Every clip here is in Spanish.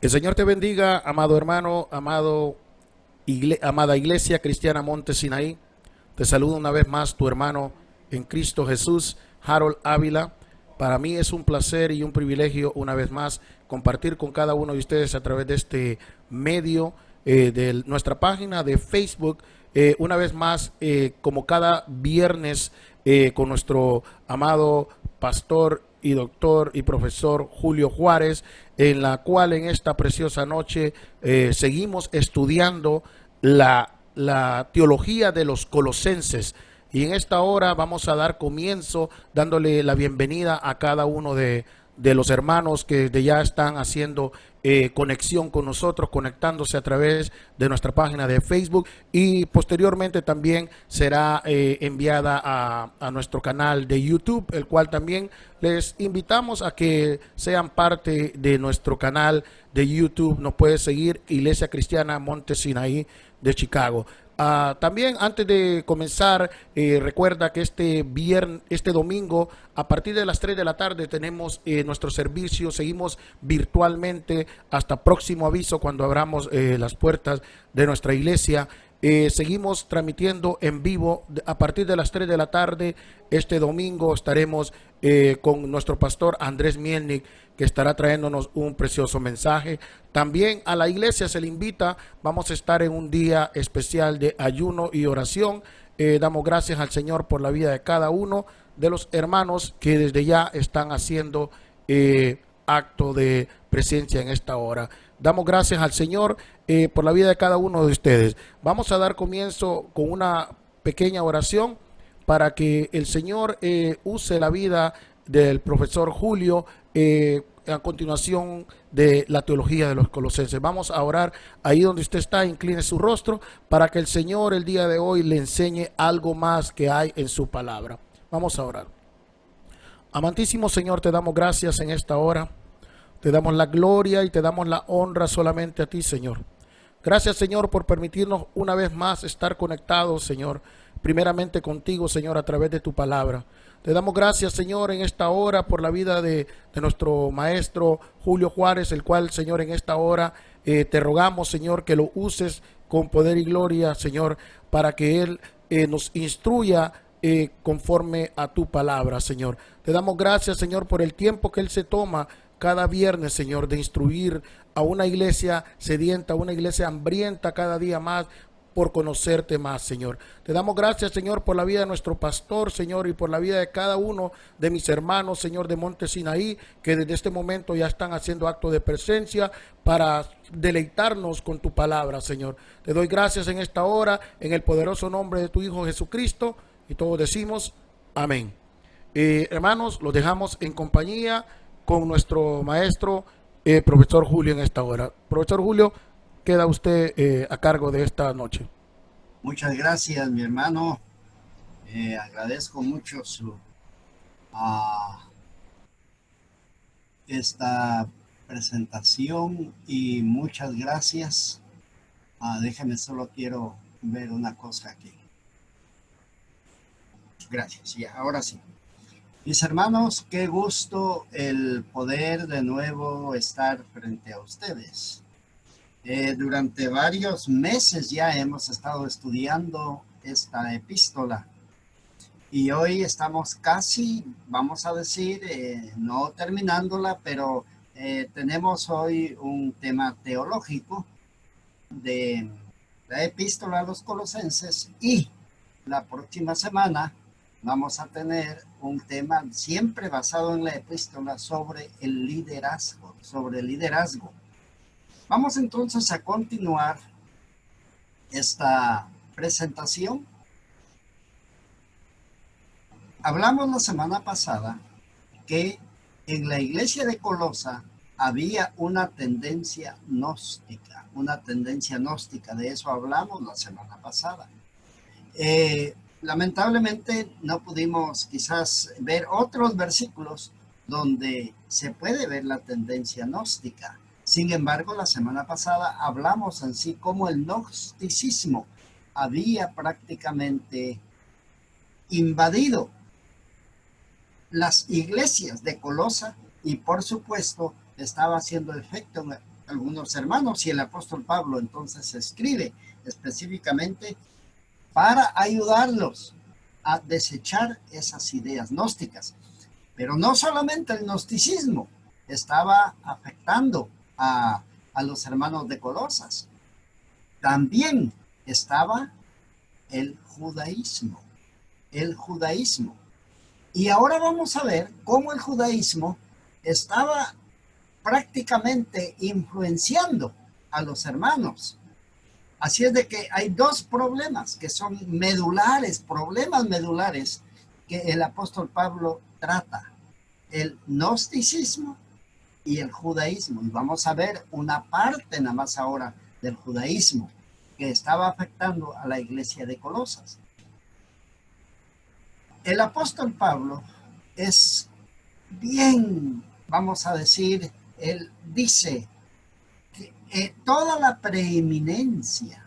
El Señor te bendiga, amado hermano, amada Iglesia Cristiana Monte Sinaí. Te saludo una vez más tu hermano en Cristo Jesús, Harold Ávila. Para mí es un placer y un privilegio una vez más compartir con cada uno de ustedes a través de este medio de nuestra página de Facebook. Una vez más, como cada viernes, con nuestro amado pastor y doctor y profesor Julio Juárez, en la cual en esta preciosa noche seguimos estudiando la teología de los colosenses. Y en esta hora vamos a dar comienzo dándole la bienvenida a cada uno de los hermanos que de ya están haciendo conexión con nosotros, conectándose a través de nuestra página de Facebook, y posteriormente también será enviada a nuestro canal de YouTube, el cual también les invitamos a que sean parte de nuestro canal de YouTube. Nos puede seguir Iglesia Cristiana Monte Sinaí de Chicago. También antes de comenzar, recuerda que este domingo a partir de las 3 de la tarde tenemos nuestro servicio. Seguimos virtualmente hasta próximo aviso cuando abramos las puertas de nuestra iglesia. Seguimos transmitiendo en vivo a partir de las 3 de la tarde. Este domingo estaremos con nuestro pastor Andrés Mielnik, que estará trayéndonos un precioso mensaje. También a la iglesia se le invita. Vamos a estar en un día especial de ayuno y oración. Damos gracias al Señor por la vida de cada uno de los hermanos que desde ya están haciendo acto de presencia en esta hora. Damos gracias al Señor por la vida de cada uno de ustedes. Vamos a dar comienzo con una pequeña oración para que el Señor use la vida del profesor Julio a continuación de la teología de los colosenses. Vamos a orar ahí donde usted está, incline su rostro para que el Señor el día de hoy le enseñe algo más que hay en su palabra. Vamos a orar. Amantísimo Señor, te damos gracias en esta hora. Te damos la gloria y te damos la honra solamente a ti, Señor. Gracias, Señor, por permitirnos una vez más estar conectados, Señor, primeramente contigo, Señor, a través de tu palabra. Te damos gracias, Señor, en esta hora por la vida de nuestro maestro Julio Juárez, el cual, Señor, en esta hora te rogamos, Señor, que lo uses con poder y gloria, Señor, para que Él nos instruya conforme a tu palabra, Señor. Te damos gracias, Señor, por el tiempo que Él se toma cada viernes, Señor, de instruir a una iglesia sedienta, a una iglesia hambrienta cada día más por conocerte más, Señor. Te damos gracias, Señor, por la vida de nuestro pastor, Señor, y por la vida de cada uno de mis hermanos, Señor, de Monte Sinaí, que desde este momento ya están haciendo acto de presencia para deleitarnos con tu palabra, Señor. Te doy gracias en esta hora, en el poderoso nombre de tu Hijo Jesucristo, y todos decimos amén. Hermanos, los dejamos en compañía con nuestro maestro, profesor Julio, en esta hora. Profesor Julio, queda usted a cargo de esta noche. Muchas gracias, mi hermano. Agradezco mucho esta presentación y muchas gracias. Déjeme, solo quiero ver una cosa aquí. Gracias, y ahora sí. Mis hermanos, qué gusto el poder de nuevo estar frente a ustedes. Durante varios meses ya hemos estado estudiando esta epístola y hoy estamos casi, vamos a decir, no terminándola, pero tenemos hoy un tema teológico de la epístola a los colosenses, y la próxima semana vamos a tener un tema siempre basado en la epístola sobre el liderazgo, Vamos entonces a continuar esta presentación. Hablamos la semana pasada que en la iglesia de Colosa había una tendencia gnóstica, de eso hablamos la semana pasada. Lamentablemente no pudimos quizás ver otros versículos donde se puede ver la tendencia gnóstica. Sin embargo, la semana pasada hablamos en sí cómo el gnosticismo había prácticamente invadido las iglesias de Colosa y por supuesto estaba haciendo efecto algunos hermanos, y el apóstol Pablo entonces escribe específicamente para ayudarlos a desechar esas ideas gnósticas. Pero no solamente el gnosticismo estaba afectando a los hermanos de Colosas, también estaba el judaísmo. El judaísmo. Y ahora vamos a ver cómo el judaísmo estaba prácticamente influenciando a los hermanos. Así es de que hay dos problemas que son medulares, problemas medulares que el apóstol Pablo trata: el gnosticismo y el judaísmo. Y vamos a ver una parte nada más ahora del judaísmo que estaba afectando a la iglesia de Colosas. El apóstol Pablo es bien, vamos a decir, él dice que toda la preeminencia,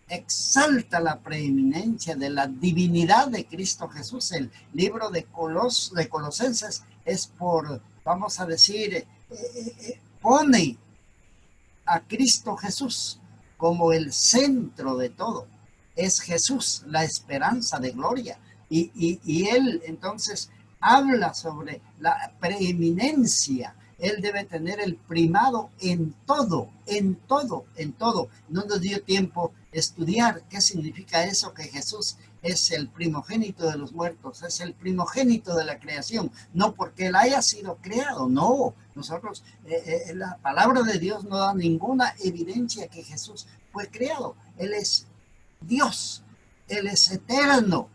exalta la preeminencia de la divinidad de Cristo Jesús. El libro de Colosenses es por, vamos a decir, pone a Cristo Jesús como el centro de todo. Es Jesús la esperanza de gloria. Y él entonces habla sobre la preeminencia. Él debe tener el primado en todo, en todo, en todo. No nos dio tiempo estudiar qué significa eso, que Jesús es el primogénito de los muertos, es el primogénito de la creación, no porque él haya sido creado, no. Nosotros, la palabra de Dios no da ninguna evidencia que Jesús fue creado. Él es Dios, él es eterno.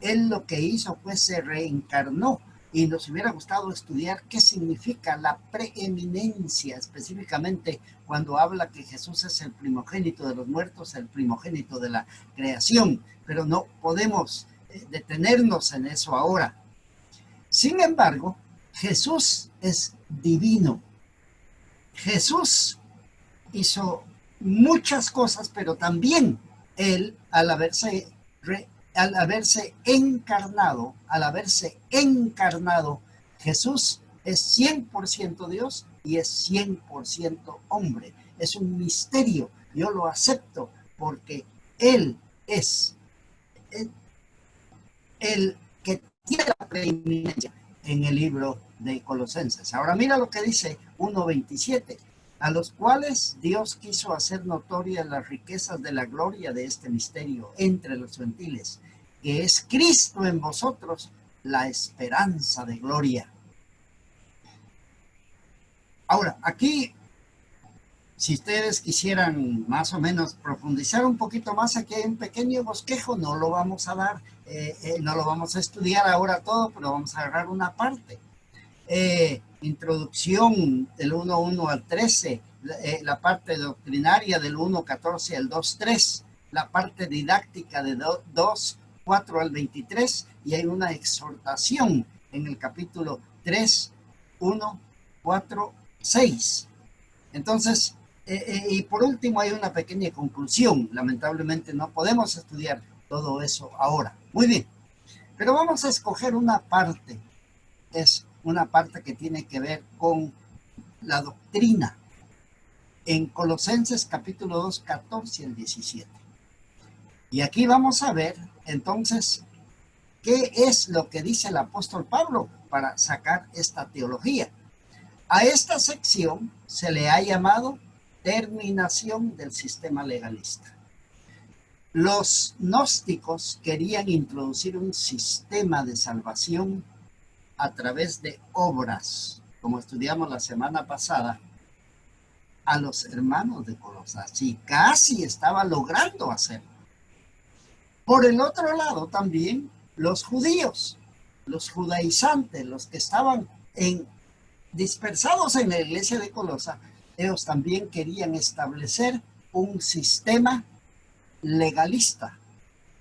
Él lo que hizo fue se reencarnó, y nos hubiera gustado estudiar qué significa la preeminencia, específicamente cuando habla que Jesús es el primogénito de los muertos, el primogénito de la creación, pero no podemos detenernos en eso ahora. Sin embargo, Jesús es divino. Jesús hizo muchas cosas, pero también él, al haberse encarnado, Jesús es 100% Dios y es 100% hombre. Es un misterio, yo lo acepto porque Él es el que tiene la preeminencia en el libro de Colosenses. Ahora mira lo que dice 1:27. A los cuales Dios quiso hacer notorias las riquezas de la gloria de este misterio entre los gentiles, que es Cristo en vosotros, la esperanza de gloria. Ahora, aquí, si ustedes quisieran más o menos profundizar un poquito más, aquí hay un pequeño bosquejo, no lo vamos a dar, no lo vamos a estudiar ahora todo, pero vamos a agarrar una parte. Introducción del 1:1 al 13, la parte doctrinaria del 1:14 al 2:3, la parte didáctica de 2:4 al 23, y hay una exhortación en el capítulo 3, 1, 4, 6. Entonces, y por último hay una pequeña conclusión. Lamentablemente no podemos estudiar todo eso ahora. Muy bien, pero vamos a escoger una parte. Es una parte que tiene que ver con la doctrina. En Colosenses capítulo 2, 14 al 17. Y aquí vamos a ver entonces qué es lo que dice el apóstol Pablo para sacar esta teología. A esta sección se le ha llamado terminación del sistema legalista. Los gnósticos querían introducir un sistema de salvación a través de obras, como estudiamos la semana pasada, a los hermanos de Colosas, y casi estaba logrando hacerlo. Por el otro lado también los judíos, los judaizantes, los que estaban dispersados en la iglesia de Colosas, ellos también querían establecer un sistema legalista.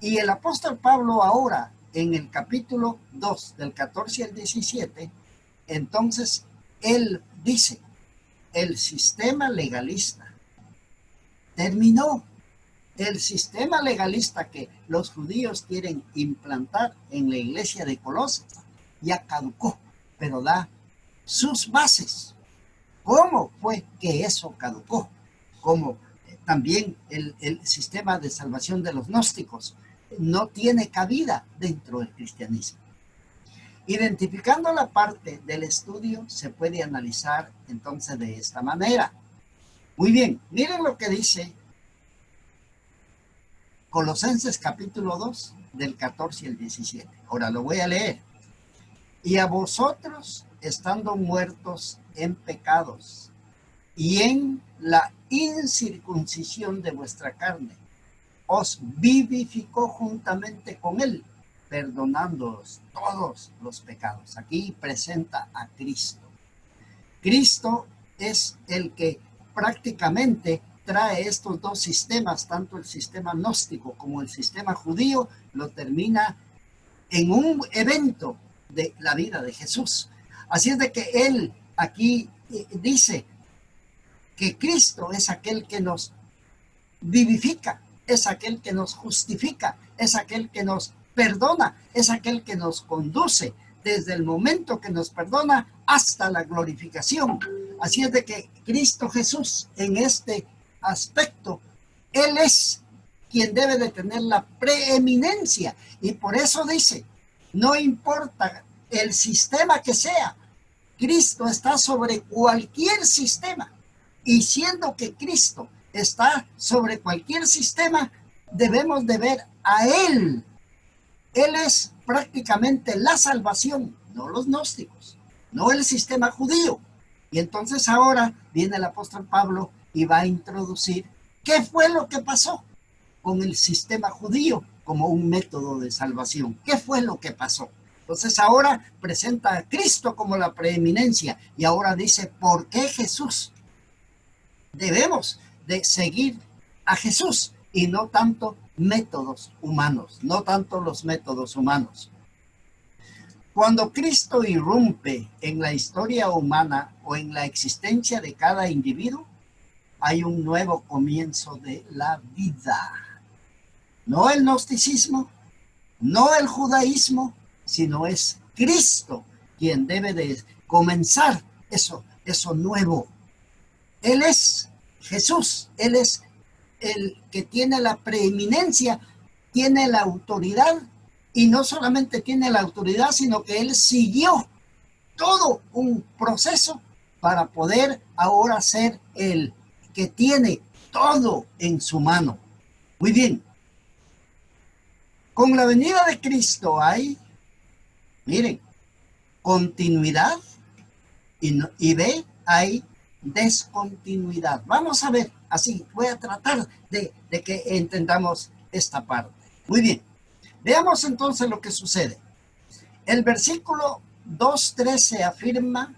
Y el apóstol Pablo ahora, en el capítulo 2, del 14 al 17, entonces él dice, el sistema legalista terminó. El sistema legalista que los judíos quieren implantar en la iglesia de Colosas ya caducó, pero da sus bases. ¿Cómo fue que eso caducó? Como también el sistema de salvación de los gnósticos no tiene cabida dentro del cristianismo. Identificando la parte del estudio, se puede analizar entonces de esta manera. Muy bien, miren lo que dice Colosenses capítulo 2, del 14 al 17. Ahora lo voy a leer. Y a vosotros, estando muertos en pecados y en la incircuncisión de vuestra carne, os vivificó juntamente con él, perdonándoos todos los pecados. Aquí presenta a Cristo. Cristo es el que prácticamente trae estos dos sistemas, tanto el sistema gnóstico como el sistema judío, lo termina en un evento de la vida de Jesús. Así es de que él aquí dice que Cristo es aquel que nos vivifica, es aquel que nos justifica, es aquel que nos perdona, es aquel que nos conduce desde el momento que nos perdona hasta la glorificación. Así es de que Cristo Jesús en este aspecto, Él es quien debe de tener la preeminencia. Y por eso dice, no importa el sistema que sea, Cristo está sobre cualquier sistema. Y siendo que Cristo está sobre cualquier sistema, debemos de ver a Él. Él es prácticamente la salvación, no los gnósticos, no el sistema judío. Y entonces ahora viene el apóstol Pablo y va a introducir qué fue lo que pasó con el sistema judío como un método de salvación. ¿Qué fue lo que pasó? Entonces ahora presenta a Cristo como la preeminencia y ahora dice por qué Jesús. Debemos de seguir a Jesús y no tanto métodos humanos, no tanto los métodos humanos. Cuando Cristo irrumpe en la historia humana o en la existencia de cada individuo, hay un nuevo comienzo de la vida. No el gnosticismo, no el judaísmo, sino es Cristo quien debe de comenzar eso nuevo. Él es Jesús, Él es el que tiene la preeminencia, tiene la autoridad, y no solamente tiene la autoridad, sino que Él siguió todo un proceso para poder ahora ser el que tiene todo en su mano. Muy bien. Con la venida de Cristo hay, miren, continuidad y ve, hay descontinuidad. Vamos a ver, así voy a tratar de que entendamos esta parte. Muy bien, veamos entonces lo que sucede. El versículo 2:13 afirma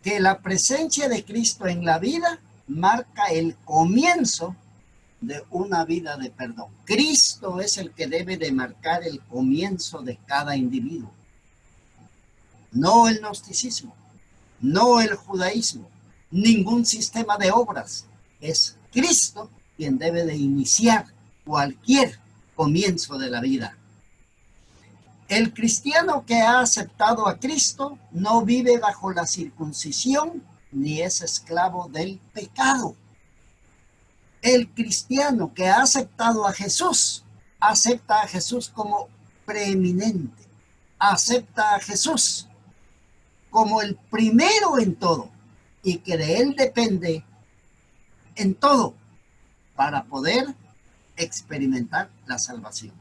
que la presencia de Cristo en la vida marca el comienzo de una vida de perdón. Cristo es el que debe de marcar el comienzo de cada individuo. No el gnosticismo, no el judaísmo, ningún sistema de obras. Es Cristo quien debe de iniciar cualquier comienzo de la vida. El cristiano que ha aceptado a Cristo no vive bajo la circuncisión ni es esclavo del pecado. El cristiano que ha aceptado a Jesús, acepta a Jesús como preeminente, acepta a Jesús como el primero en todo y que de él depende en todo para poder experimentar la salvación.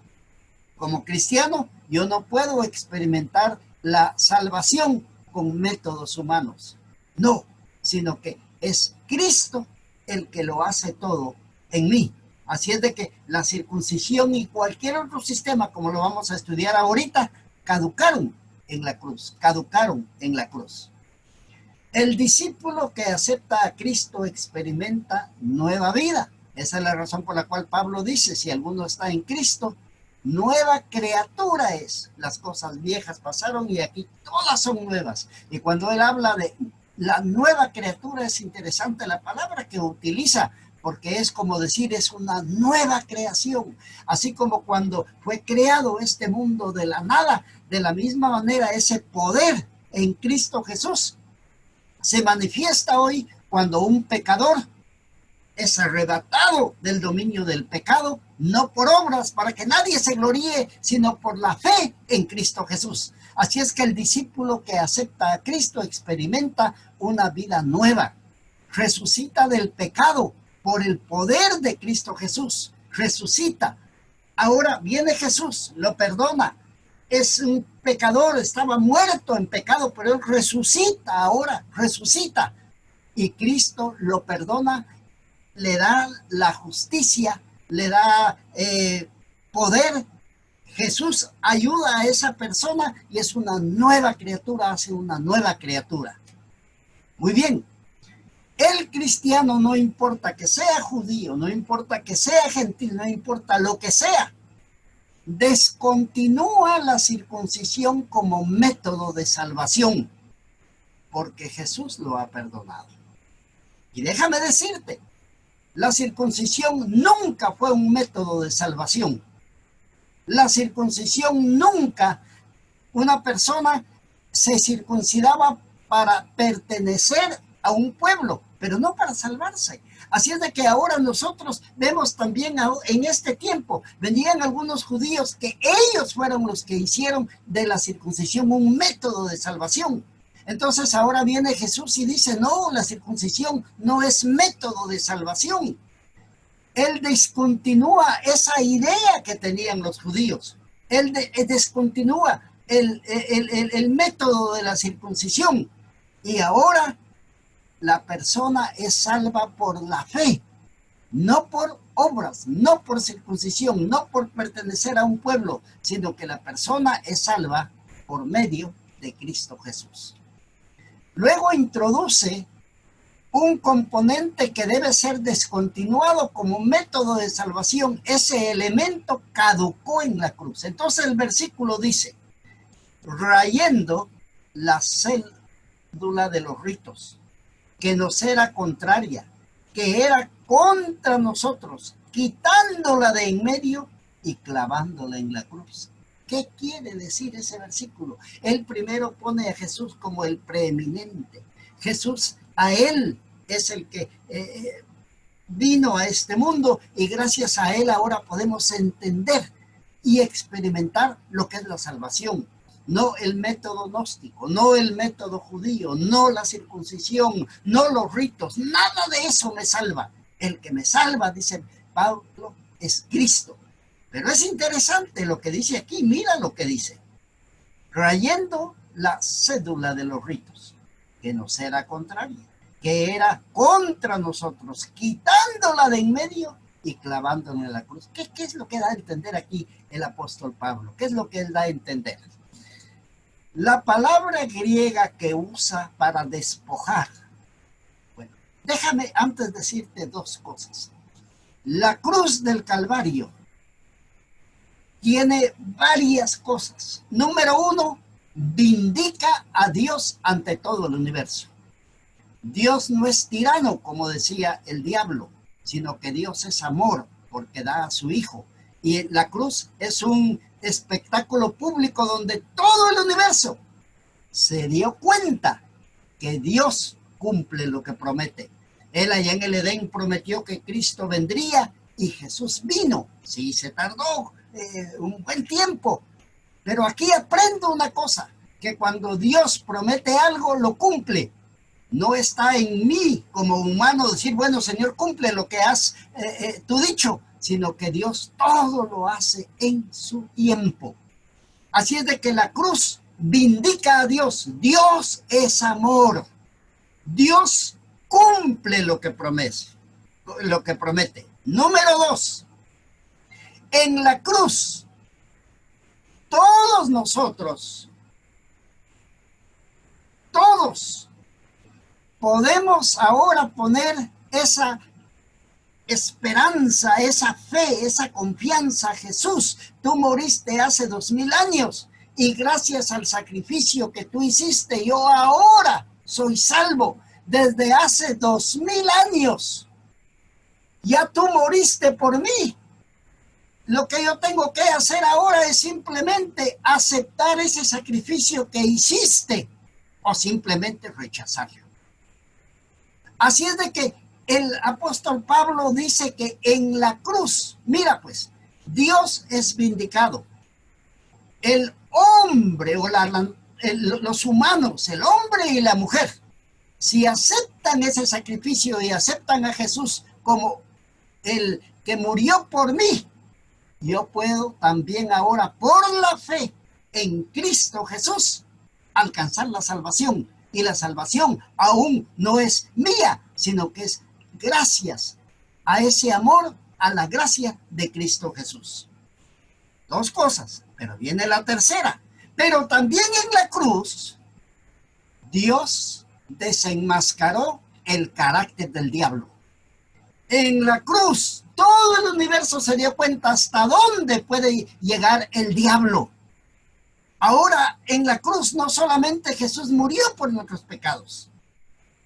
Como cristiano, yo no puedo experimentar la salvación con métodos humanos. No, sino que es Cristo el que lo hace todo en mí. Así es de que la circuncisión y cualquier otro sistema, como lo vamos a estudiar ahorita, caducaron en la cruz, caducaron en la cruz. El discípulo que acepta a Cristo experimenta nueva vida. Esa es la razón por la cual Pablo dice, si alguno está en Cristo, nueva criatura es. Las cosas viejas pasaron y aquí todas son nuevas. Y cuando él habla de la nueva criatura, es interesante la palabra que utiliza, porque es como decir, es una nueva creación. Así como cuando fue creado este mundo de la nada, de la misma manera ese poder en Cristo Jesús se manifiesta hoy cuando un pecador es arrebatado del dominio del pecado, no por obras para que nadie se gloríe, sino por la fe en Cristo Jesús. Así es que el discípulo que acepta a Cristo experimenta una vida nueva, resucita del pecado por el poder de Cristo Jesús, resucita. Ahora viene Jesús, lo perdona. Es un pecador, estaba muerto en pecado, pero él resucita ahora, resucita. Y Cristo lo perdona, le da la justicia, le da poder. Jesús ayuda a esa persona y es una nueva criatura, hace una nueva criatura. Muy bien. El cristiano, no importa que sea judío, no importa que sea gentil, no importa lo que sea, descontinúa la circuncisión como método de salvación, porque Jesús lo ha perdonado. Y déjame decirte, la circuncisión nunca fue un método de salvación. La circuncisión nunca, una persona se circuncidaba para pertenecer a un pueblo, pero no para salvarse. Así es de que ahora nosotros vemos también en este tiempo, venían algunos judíos que ellos fueron los que hicieron de la circuncisión un método de salvación. Entonces ahora viene Jesús y dice, no, la circuncisión no es método de salvación. Él descontinúa esa idea que tenían los judíos. Él descontinúa el método de la circuncisión. Y ahora la persona es salva por la fe, no por obras, no por circuncisión, no por pertenecer a un pueblo, sino que la persona es salva por medio de Cristo Jesús. Luego introduce un componente que debe ser descontinuado como método de salvación. Ese elemento caducó en la cruz. Entonces el versículo dice, rayendo la cédula de los ritos, que nos era contraria, que era contra nosotros, quitándola de en medio y clavándola en la cruz. ¿Qué quiere decir ese versículo? Él primero pone a Jesús como el preeminente. Jesús, a él es el que vino a este mundo y gracias a él ahora podemos entender y experimentar lo que es la salvación. No el método gnóstico, no el método judío, no la circuncisión, no los ritos, nada de eso me salva. El que me salva, dice Pablo, es Cristo. Pero es interesante lo que dice aquí, mira lo que dice. Rayendo la cédula de los ritos, que nos era contraria, que era contra nosotros, quitándola de en medio y clavándola en la cruz. ¿Qué es lo que da a entender aquí el apóstol Pablo? ¿Qué es lo que él da a entender? La palabra griega que usa para despojar. Bueno, déjame antes decirte dos cosas. La cruz del Calvario tiene varias cosas. Número uno, vindica a Dios ante todo el universo. Dios no es tirano, como decía el diablo, sino que Dios es amor, porque da a su Hijo. Y la cruz es un espectáculo público donde todo el universo se dio cuenta que Dios cumple lo que promete. Él allá en el Edén prometió que Cristo vendría y Jesús vino. Sí, se tardó un buen tiempo, pero aquí aprendo una cosa, que cuando Dios promete algo, lo cumple. No está en mí como humano decir, bueno, Señor, cumple lo que has tú dicho, sino que Dios todo lo hace en su tiempo. Así es de que la cruz vindica a Dios. Dios es amor. Dios cumple lo que promete. Número dos, en la cruz, todos nosotros, todos, podemos ahora poner esa esperanza, esa fe, esa confianza a Jesús. Tú moriste hace 2000 años y gracias al sacrificio que tú hiciste, yo ahora soy salvo. Desde hace 2000 años, ya tú moriste por mí. Lo que yo tengo que hacer ahora es simplemente aceptar ese sacrificio que hiciste o simplemente rechazarlo. Así es de que el apóstol Pablo dice que en la cruz, mira pues, Dios es vindicado. El hombre o los humanos, el hombre y la mujer, si aceptan ese sacrificio y aceptan a Jesús como el que murió por mí, yo puedo también ahora, por la fe en Cristo Jesús, alcanzar la salvación. Y la salvación aún no es mía, sino que es gracias a ese amor, a la gracia de Cristo Jesús. Dos cosas, pero viene la tercera. Pero también en la cruz, Dios desenmascaró el carácter del diablo. En la cruz, todo el universo se dio cuenta hasta dónde puede llegar el diablo. Ahora, en la cruz, no solamente Jesús murió por nuestros pecados.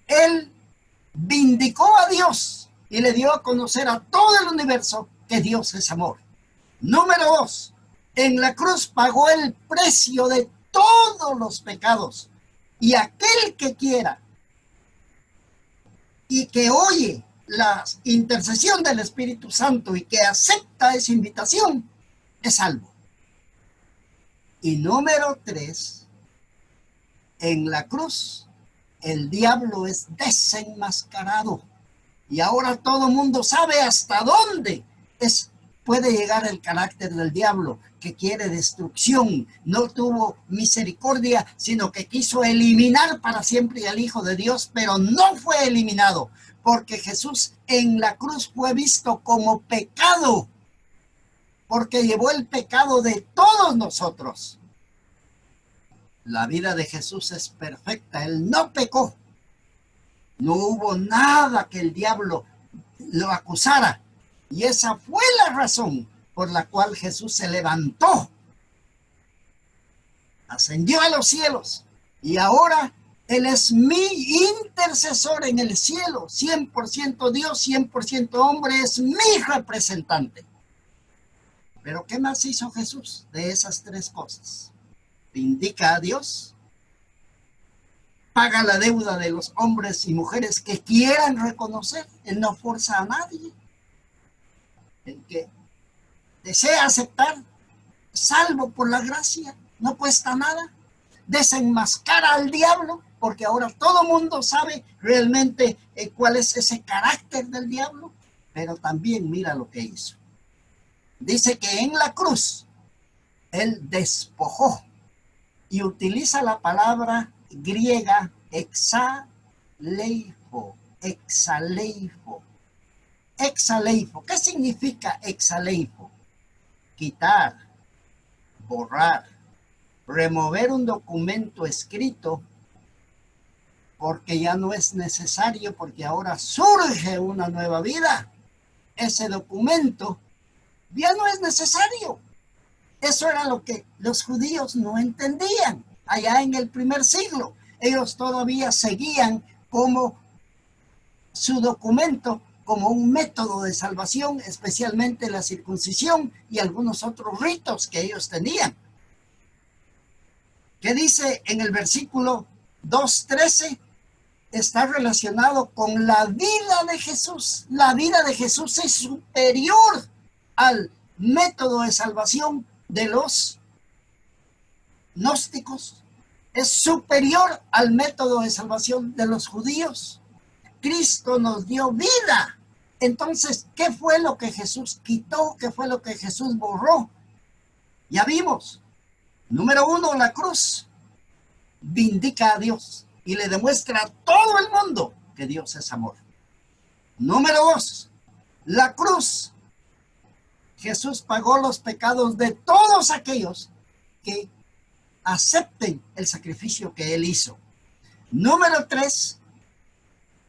Él vindicó a Dios y le dio a conocer a todo el universo que Dios es amor. Número 2, en la cruz pagó el precio de todos los pecados. Y aquel que quiera y que oye la intercesión del Espíritu Santo y que acepta esa invitación, es salvo. Y número 3, en la cruz, el diablo es desenmascarado. Y ahora todo el mundo sabe hasta dónde puede llegar el carácter del diablo, que quiere destrucción. No tuvo misericordia, sino que quiso eliminar para siempre al Hijo de Dios, pero no fue eliminado, porque Jesús en la cruz fue visto como pecado, porque llevó el pecado de todos nosotros. La vida de Jesús es perfecta, Él no pecó. No hubo nada que el diablo lo acusara. Y esa fue la razón por la cual Jesús se levantó, ascendió a los cielos, y ahora Él es mi intercesor en el cielo, 100% Dios, 100% hombre, es mi representante. Pero ¿qué más hizo Jesús de esas tres cosas? Vindica a Dios, paga la deuda de los hombres y mujeres que quieran reconocer. Él no forza a nadie. El que desea aceptar, salvo por la gracia, no cuesta nada. Desenmascara al diablo, porque ahora todo mundo sabe realmente cuál es ese carácter del diablo. Pero también mira lo que hizo. Dice que en la cruz Él despojó, y utiliza la palabra griega exaleifo. Exaleifo. ¿Qué significa exaleifo? Quitar, borrar, remover un documento escrito porque ya no es necesario, porque ahora surge una nueva vida. Ese documento ya no es necesario. Eso era lo que los judíos no entendían allá en el primer siglo. Ellos todavía seguían como su documento como un método de salvación, especialmente la circuncisión y algunos otros ritos que ellos tenían. ¿Qué dice en el versículo 2:13? Está relacionado con la vida de Jesús. La vida de Jesús es superior al método de salvación de los gnósticos, es superior al método de salvación de los judíos. Cristo nos dio vida. Entonces, ¿qué fue lo que Jesús quitó? ¿Qué fue lo que Jesús borró? Ya vimos. Número 1, la cruz vindica a Dios y le demuestra a todo el mundo que Dios es amor. Número 2, la cruz. Jesús pagó los pecados de todos aquellos que acepten el sacrificio que Él hizo. Número 3,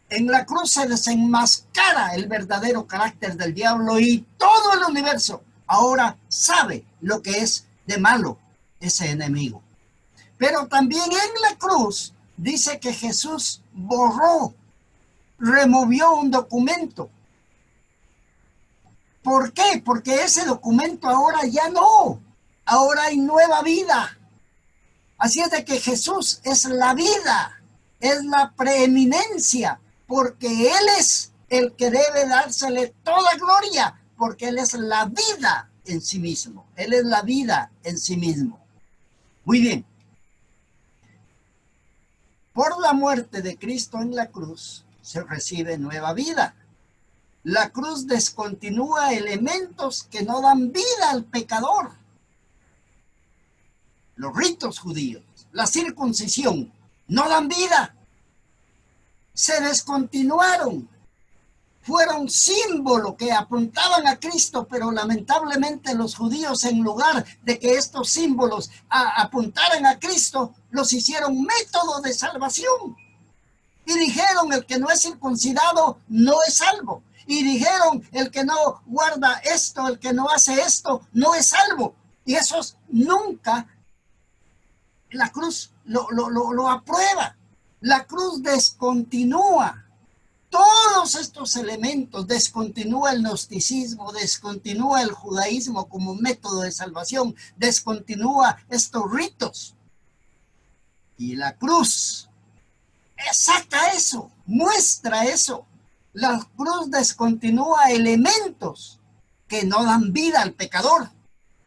en la cruz se desenmascara el verdadero carácter del diablo y todo el universo ahora sabe lo que es de malo ese enemigo. Pero también en la cruz dice que Jesús borró, removió un documento. ¿Por qué? Porque ese documento ahora ya no. Ahora hay nueva vida. Así es de que Jesús es la vida, es la preeminencia. porque Él es el que debe dársele toda gloria, porque Él es la vida en sí mismo. Él es la vida en sí mismo. Muy bien. Por la muerte de Cristo en la cruz se recibe nueva vida. La cruz descontinúa elementos que no dan vida al pecador. Los ritos judíos, la circuncisión, no dan vida. Se descontinuaron. Fueron símbolos que apuntaban a Cristo, pero lamentablemente los judíos, en lugar de que estos símbolos apuntaran a Cristo, los hicieron método de salvación. Y dijeron, el que no es circuncidado no es salvo. Y dijeron, el que no guarda esto, el que no hace esto, no es salvo. Y esos nunca la cruz lo aprueba. La cruz descontinúa todos estos elementos, descontinúa el gnosticismo, descontinúa el judaísmo como método de salvación, descontinúa estos ritos. Y la cruz saca eso, muestra eso. La cruz descontinúa elementos que no dan vida al pecador.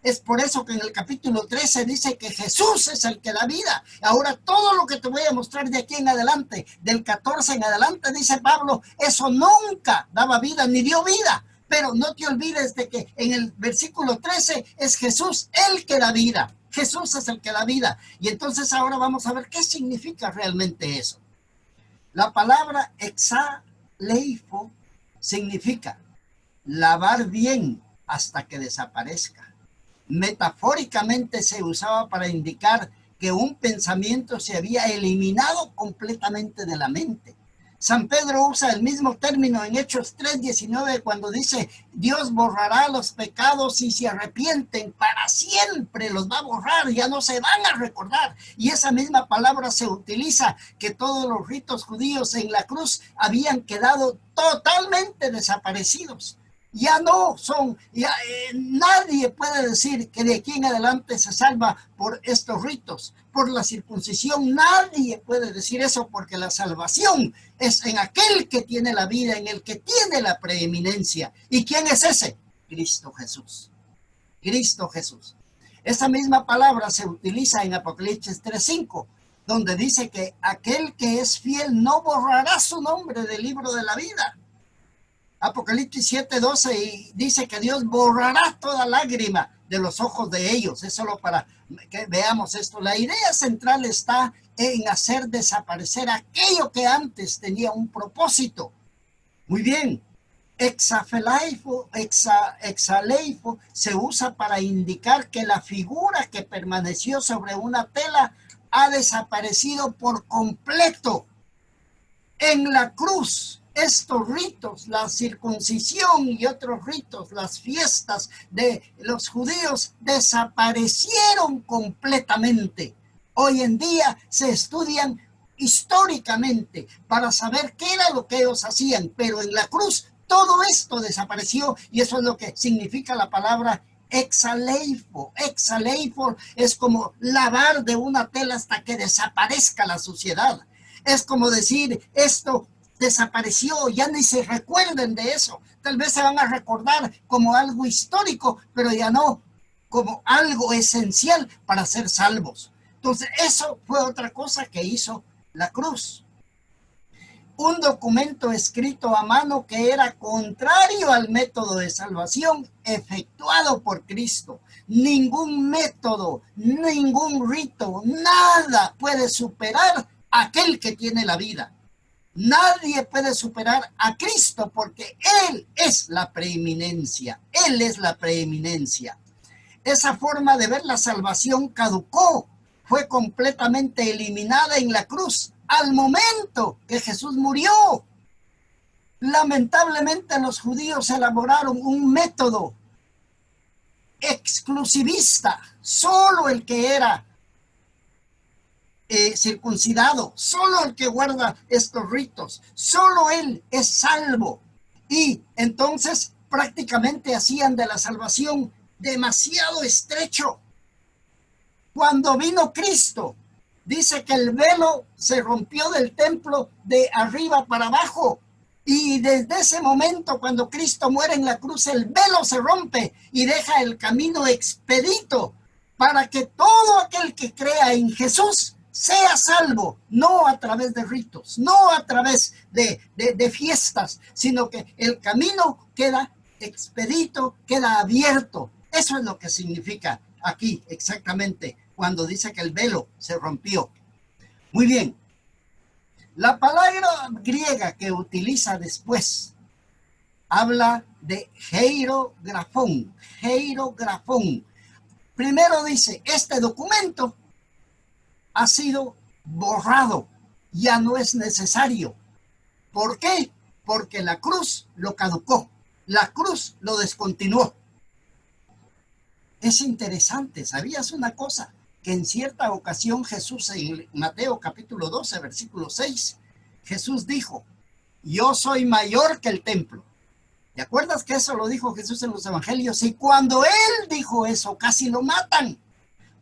Es por eso que en el capítulo 13 dice que Jesús es el que da vida. Ahora todo lo que te voy a mostrar de aquí en adelante, del 14 en adelante, dice Pablo, eso nunca daba vida ni dio vida. Pero no te olvides de que en el versículo 13 es Jesús el que da vida. Jesús es el que da vida. Y entonces ahora vamos a ver qué significa realmente eso. La palabra exaleifo significa lavar bien hasta que desaparezca. Metafóricamente se usaba para indicar que un pensamiento se había eliminado completamente de la mente. San Pedro usa el mismo término en Hechos 3:19 cuando dice, Dios borrará los pecados y se arrepienten para siempre, los va a borrar, ya no se van a recordar. Y esa misma palabra se utiliza que todos los ritos judíos en la cruz habían quedado totalmente desaparecidos. Ya no son, nadie puede decir que de aquí en adelante se salva por estos ritos, por la circuncisión. Nadie puede decir eso porque la salvación es en aquel que tiene la vida, en el que tiene la preeminencia. ¿Y quién es ese? Cristo Jesús. Cristo Jesús. Esa misma palabra se utiliza en Apocalipsis 3:5, donde dice que aquel que es fiel no borrará su nombre del libro de la vida. Apocalipsis 7:12 dice que Dios borrará toda lágrima de los ojos de ellos. Es solo para que veamos esto. La idea central está en hacer desaparecer aquello que antes tenía un propósito. Muy bien. Exaleifo se usa para indicar que la figura que permaneció sobre una tela ha desaparecido por completo. En la cruz, estos ritos, la circuncisión y otros ritos, las fiestas de los judíos desaparecieron completamente. Hoy en día se estudian históricamente para saber qué era lo que ellos hacían, pero en la cruz todo esto desapareció y eso es lo que significa la palabra exaleifo. Exaleifo es como lavar de una tela hasta que desaparezca la suciedad. Es como decir, esto desapareció, ya ni se recuerden de eso. Tal vez se van a recordar como algo histórico, pero ya no como algo esencial para ser salvos. Entonces, eso fue otra cosa que hizo la cruz. Un documento escrito a mano que era contrario al método de salvación efectuado por Cristo. Ningún método, ningún rito, nada puede superar a aquel que tiene la vida. Nadie puede superar a Cristo porque Él es la preeminencia. Él es la preeminencia. Esa forma de ver la salvación caducó, fue completamente eliminada en la cruz al momento que Jesús murió. Lamentablemente los judíos elaboraron un método exclusivista. Solo el que era circuncidado, solo el que guarda estos ritos, solo él es salvo. Y entonces prácticamente hacían de la salvación demasiado estrecho. Cuando vino Cristo, dice que el velo se rompió del templo de arriba para abajo. Y desde ese momento, cuando Cristo muere en la cruz, el velo se rompe y deja el camino expedito para que todo aquel que crea en Jesús sea salvo, no a través de ritos, no a través de fiestas, sino que el camino queda expedito, queda abierto. Eso es lo que significa aquí exactamente cuando dice que el velo se rompió. Muy bien. La palabra griega que utiliza después habla de heirografón. Heirografón. Primero dice, este documento ha sido borrado, ya no es necesario. ¿Por qué? Porque la cruz lo caducó, la cruz lo descontinuó. Es interesante, ¿sabías una cosa? Que en cierta ocasión Jesús, en Mateo capítulo 12, versículo 6, Jesús dijo, yo soy mayor que el templo. ¿Te acuerdas que eso lo dijo Jesús en los evangelios? Y cuando él dijo eso, casi lo matan,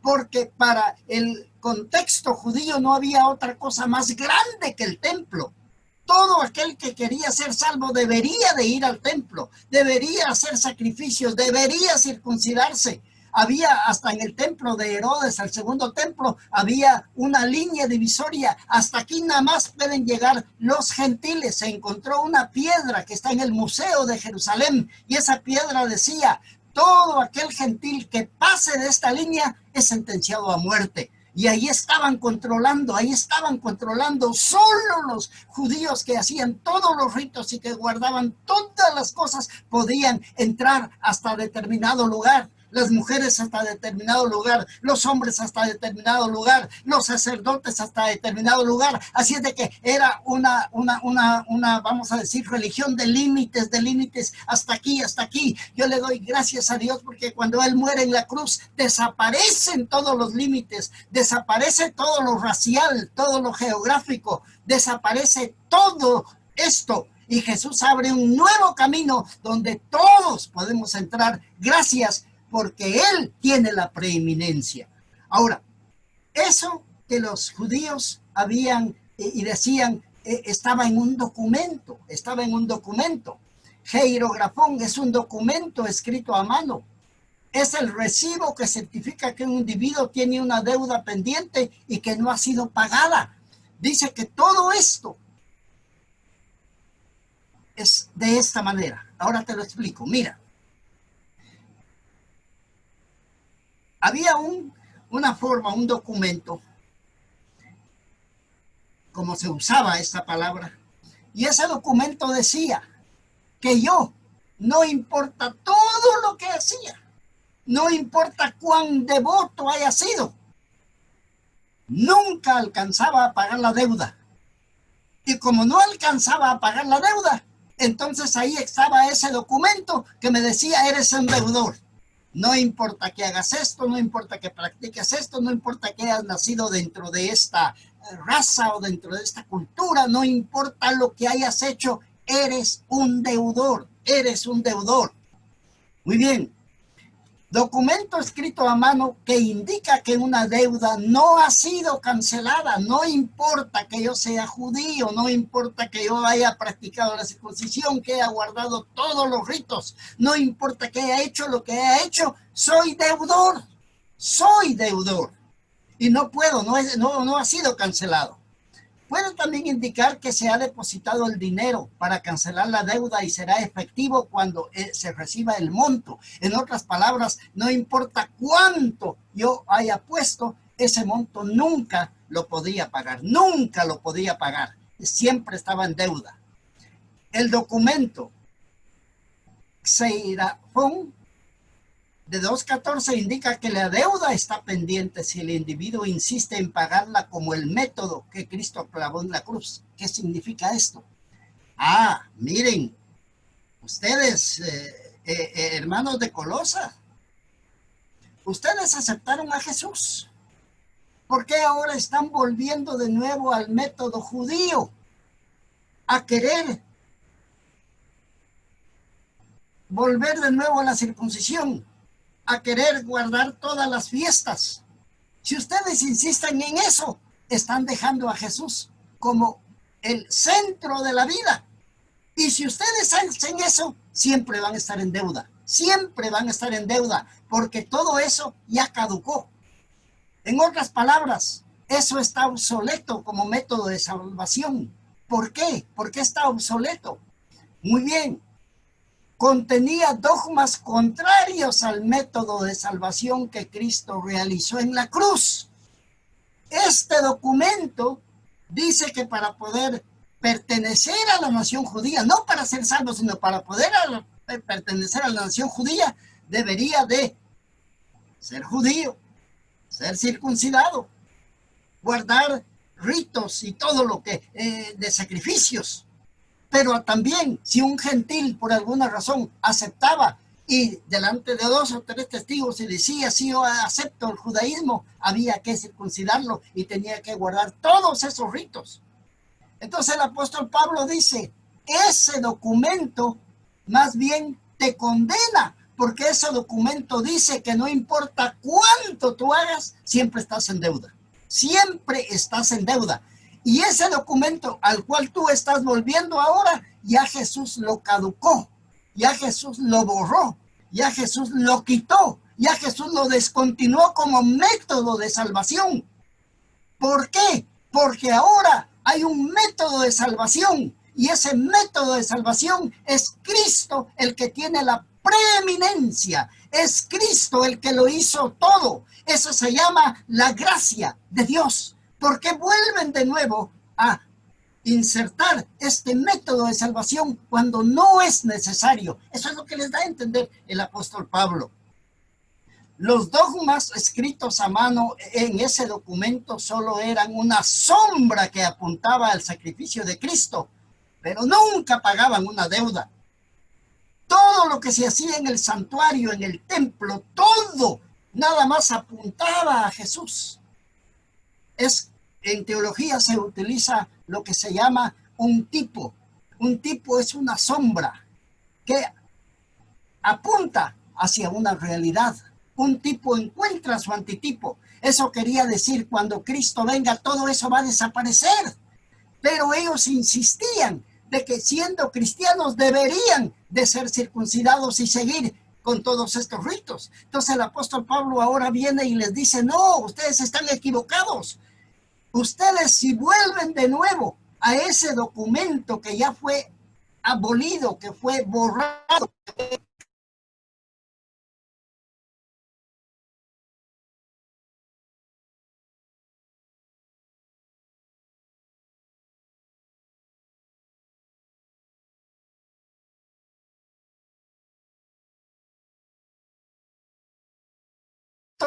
porque para el contexto judío no había otra cosa más grande que el templo. Todo aquel que quería ser salvo debería de ir al templo, debería hacer sacrificios, debería circuncidarse. Había hasta en el templo de Herodes, el segundo templo, había una línea divisoria. Hasta aquí nada más pueden llegar los gentiles. Se encontró una piedra que está en el Museo de Jerusalén y esa piedra decía, todo aquel gentil que pase de esta línea es sentenciado a muerte. Y ahí estaban controlando solo los judíos que hacían todos los ritos y que guardaban todas las cosas podían entrar hasta determinado lugar. Las mujeres hasta determinado lugar, los hombres hasta determinado lugar, los sacerdotes hasta determinado lugar. Así es de que era una vamos a decir, religión de límites, hasta aquí, hasta aquí. Yo le doy gracias a Dios porque cuando Él muere en la cruz, desaparecen todos los límites, desaparece todo lo racial, todo lo geográfico, desaparece todo esto. Y Jesús abre un nuevo camino donde todos podemos entrar gracias porque Él tiene la preeminencia. Ahora, eso que los judíos habían y decían estaba en un documento. Heirografón es un documento escrito a mano. Es el recibo que certifica que un individuo tiene una deuda pendiente y que no ha sido pagada. Dice que todo esto es de esta manera. Ahora te lo explico. Mira. Había una forma, un documento, como se usaba esta palabra, y ese documento decía que yo, no importa todo lo que hacía, no importa cuán devoto haya sido, nunca alcanzaba a pagar la deuda. Y como no alcanzaba a pagar la deuda, entonces ahí estaba ese documento que me decía, eres un deudor. No importa que hagas esto, no importa que practiques esto, no importa que hayas nacido dentro de esta raza o dentro de esta cultura, no importa lo que hayas hecho, eres un deudor, eres un deudor. Muy bien. Documento escrito a mano que indica que una deuda no ha sido cancelada. No importa que yo sea judío, no importa que yo haya practicado la circuncisión, que haya guardado todos los ritos, no importa que haya hecho lo que haya hecho, soy deudor. Y no puedo, no ha sido cancelado. Puede también indicar que se ha depositado el dinero para cancelar la deuda y será efectivo cuando se reciba el monto. En otras palabras, no importa cuánto yo haya puesto, ese monto nunca lo podía pagar, siempre estaba en deuda. El documento Xeirafón de 2.14 indica que la deuda está pendiente si el individuo insiste en pagarla como el método que Cristo clavó en la cruz. ¿Qué significa esto? Miren, ustedes, hermanos de Colosa, ustedes aceptaron a Jesús. ¿Por qué ahora están volviendo de nuevo al método judío? A querer volver de nuevo a la circuncisión, a querer guardar todas las fiestas. Si ustedes insisten en eso, están dejando a Jesús como el centro de la vida. Y si ustedes hacen eso, siempre van a estar en deuda. Siempre van a estar en deuda, porque todo eso ya caducó. En otras palabras, eso está obsoleto como método de salvación. ¿Por qué? ¿Por qué está obsoleto? Muy bien. Contenía dogmas contrarios al método de salvación que Cristo realizó en la cruz. Este documento dice que para poder pertenecer a la nación judía, no para ser salvo, sino para poder pertenecer a la nación judía, debería de ser judío, ser circuncidado, guardar ritos y todo lo que de sacrificios. Pero también si un gentil por alguna razón aceptaba y delante de 2 o 3 testigos y decía, sí, yo acepto el judaísmo, había que circuncidarlo y tenía que guardar todos esos ritos. Entonces el apóstol Pablo dice, ese documento más bien te condena, porque ese documento dice que no importa cuánto tú hagas, siempre estás en deuda. Siempre estás en deuda. Y ese documento al cual tú estás volviendo ahora, ya Jesús lo caducó, ya Jesús lo borró, ya Jesús lo quitó, ya Jesús lo descontinuó como método de salvación. ¿Por qué? Porque ahora hay un método de salvación y ese método de salvación es Cristo el que tiene la preeminencia. Es Cristo el que lo hizo todo. Eso se llama la gracia de Dios. ¿Por qué vuelven de nuevo a insertar este método de salvación cuando no es necesario? Eso es lo que les da a entender el apóstol Pablo. Los dogmas escritos a mano en ese documento solo eran una sombra que apuntaba al sacrificio de Cristo, pero nunca pagaban una deuda. Todo lo que se hacía en el santuario, en el templo, todo nada más apuntaba a Jesús. En teología se utiliza lo que se llama un tipo. Un tipo es una sombra que apunta hacia una realidad. Un tipo encuentra su antitipo. Eso quería decir, cuando Cristo venga, todo eso va a desaparecer. Pero ellos insistían de que siendo cristianos deberían de ser circuncidados y seguir con todos estos ritos. Entonces el apóstol Pablo ahora viene y les dice, no, ustedes están equivocados. Ustedes si vuelven de nuevo a ese documento que ya fue abolido, que fue borrado,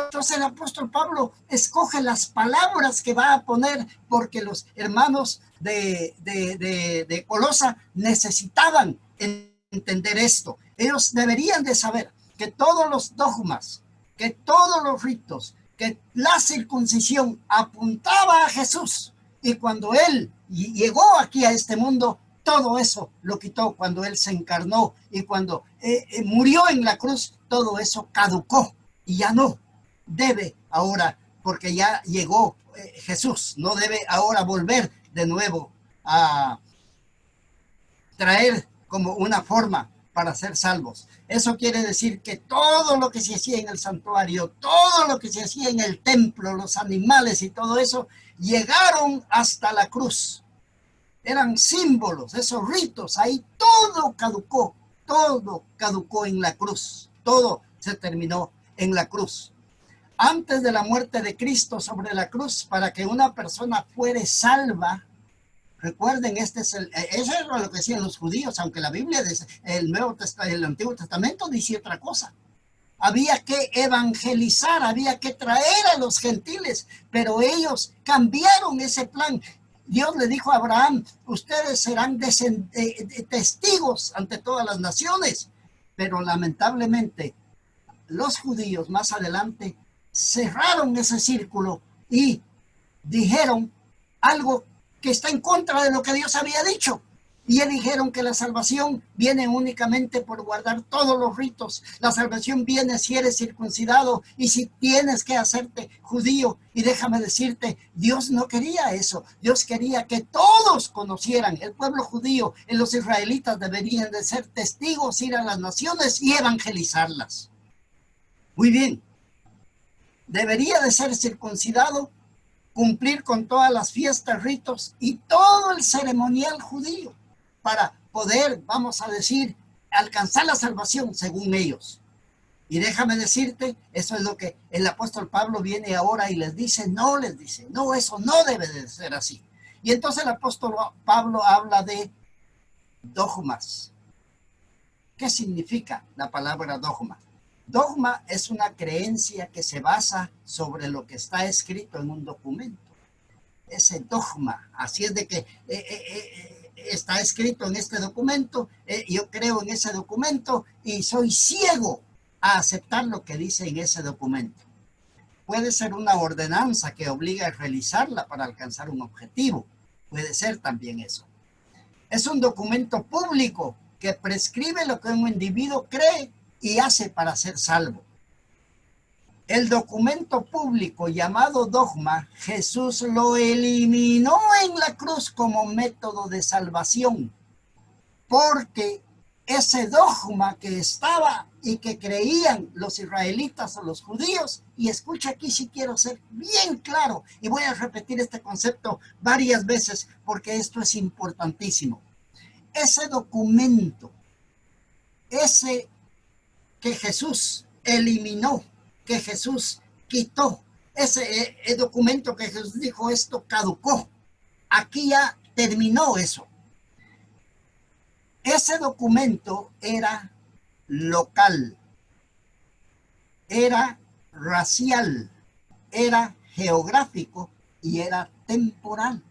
entonces el apóstol Pablo escoge las palabras que va a poner porque los hermanos de Colosa necesitaban entender esto. Ellos deberían de saber que todos los dogmas, que todos los ritos, que la circuncisión apuntaba a Jesús. Y cuando Él llegó aquí a este mundo, todo eso lo quitó cuando Él se encarnó y cuando murió en la cruz, todo eso caducó y ya no debe ahora, porque ya llegó Jesús, no debe ahora volver de nuevo a traer como una forma para ser salvos. Eso quiere decir que todo lo que se hacía en el santuario, todo lo que se hacía en el templo, los animales y todo eso, llegaron hasta la cruz. Eran símbolos, esos ritos, ahí todo caducó en la cruz, todo se terminó en la cruz. Antes de la muerte de Cristo sobre la cruz, para que una persona fuere salva, recuerden, eso es lo que decían los judíos, aunque la Biblia, el Antiguo Testamento dice otra cosa. Había que evangelizar, había que traer a los gentiles, pero ellos cambiaron ese plan. Dios le dijo a Abraham, ustedes serán testigos ante todas las naciones, pero lamentablemente los judíos más adelante cerraron ese círculo y dijeron algo que está en contra de lo que Dios había dicho. Y ya dijeron que la salvación viene únicamente por guardar todos los ritos. La salvación viene si eres circuncidado y si tienes que hacerte judío. Y déjame decirte, Dios no quería eso. Dios quería que todos conocieran. El pueblo judío y los israelitas deberían de ser testigos, ir a las naciones y evangelizarlas. Muy bien. Debería de ser circuncidado, cumplir con todas las fiestas, ritos y todo el ceremonial judío para poder, vamos a decir, alcanzar la salvación según ellos. Y déjame decirte, eso es lo que el apóstol Pablo viene ahora y les dice, no, eso no debe de ser así. Y entonces el apóstol Pablo habla de dogmas. ¿Qué significa la palabra dogma? Dogma es una creencia que se basa sobre lo que está escrito en un documento. Ese dogma, así es de que está escrito en este documento, yo creo en ese documento y soy ciego a aceptar lo que dice en ese documento. Puede ser una ordenanza que obliga a realizarla para alcanzar un objetivo, puede ser también eso. Es un documento público que prescribe lo que un individuo cree y hace para ser salvo. El documento público llamado dogma, Jesús lo eliminó en la cruz como método de salvación, porque ese dogma que estaba y que creían los israelitas o los judíos, y escucha aquí si quiero ser bien claro, y voy a repetir este concepto varias veces porque esto es importantísimo. Ese documento, ese que Jesús eliminó, que Jesús quitó, ese documento que Jesús dijo, esto caducó, aquí ya terminó eso. Ese documento era local, era racial, era geográfico y era temporal.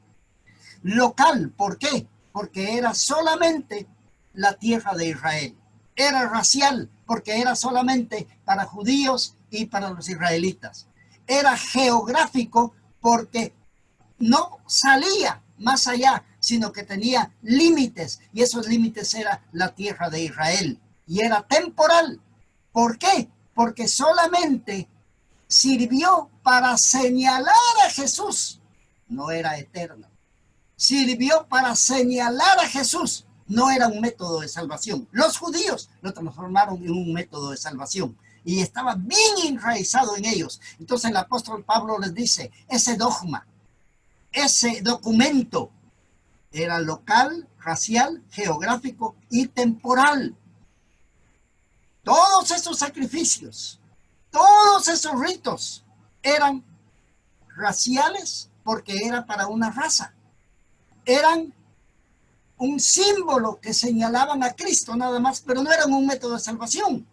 Local, ¿por qué? Porque era solamente la tierra de Israel. Era racial, porque era solamente para judíos y para los israelitas. Era geográfico, porque no salía más allá, sino que tenía límites, y esos límites era la tierra de Israel. Y era temporal. ¿Por qué? Porque solamente sirvió para señalar a Jesús, no era eterno. Sirvió para señalar a Jesús, no era un método de salvación. Los judíos lo transformaron en un método de salvación y estaba bien enraizado en ellos. Entonces el apóstol Pablo les dice, ese dogma, ese documento era local, racial, geográfico y temporal. Todos esos sacrificios, todos esos ritos eran raciales porque era para una raza. Eran un símbolo que señalaban a Cristo nada más, pero no eran un método de salvación.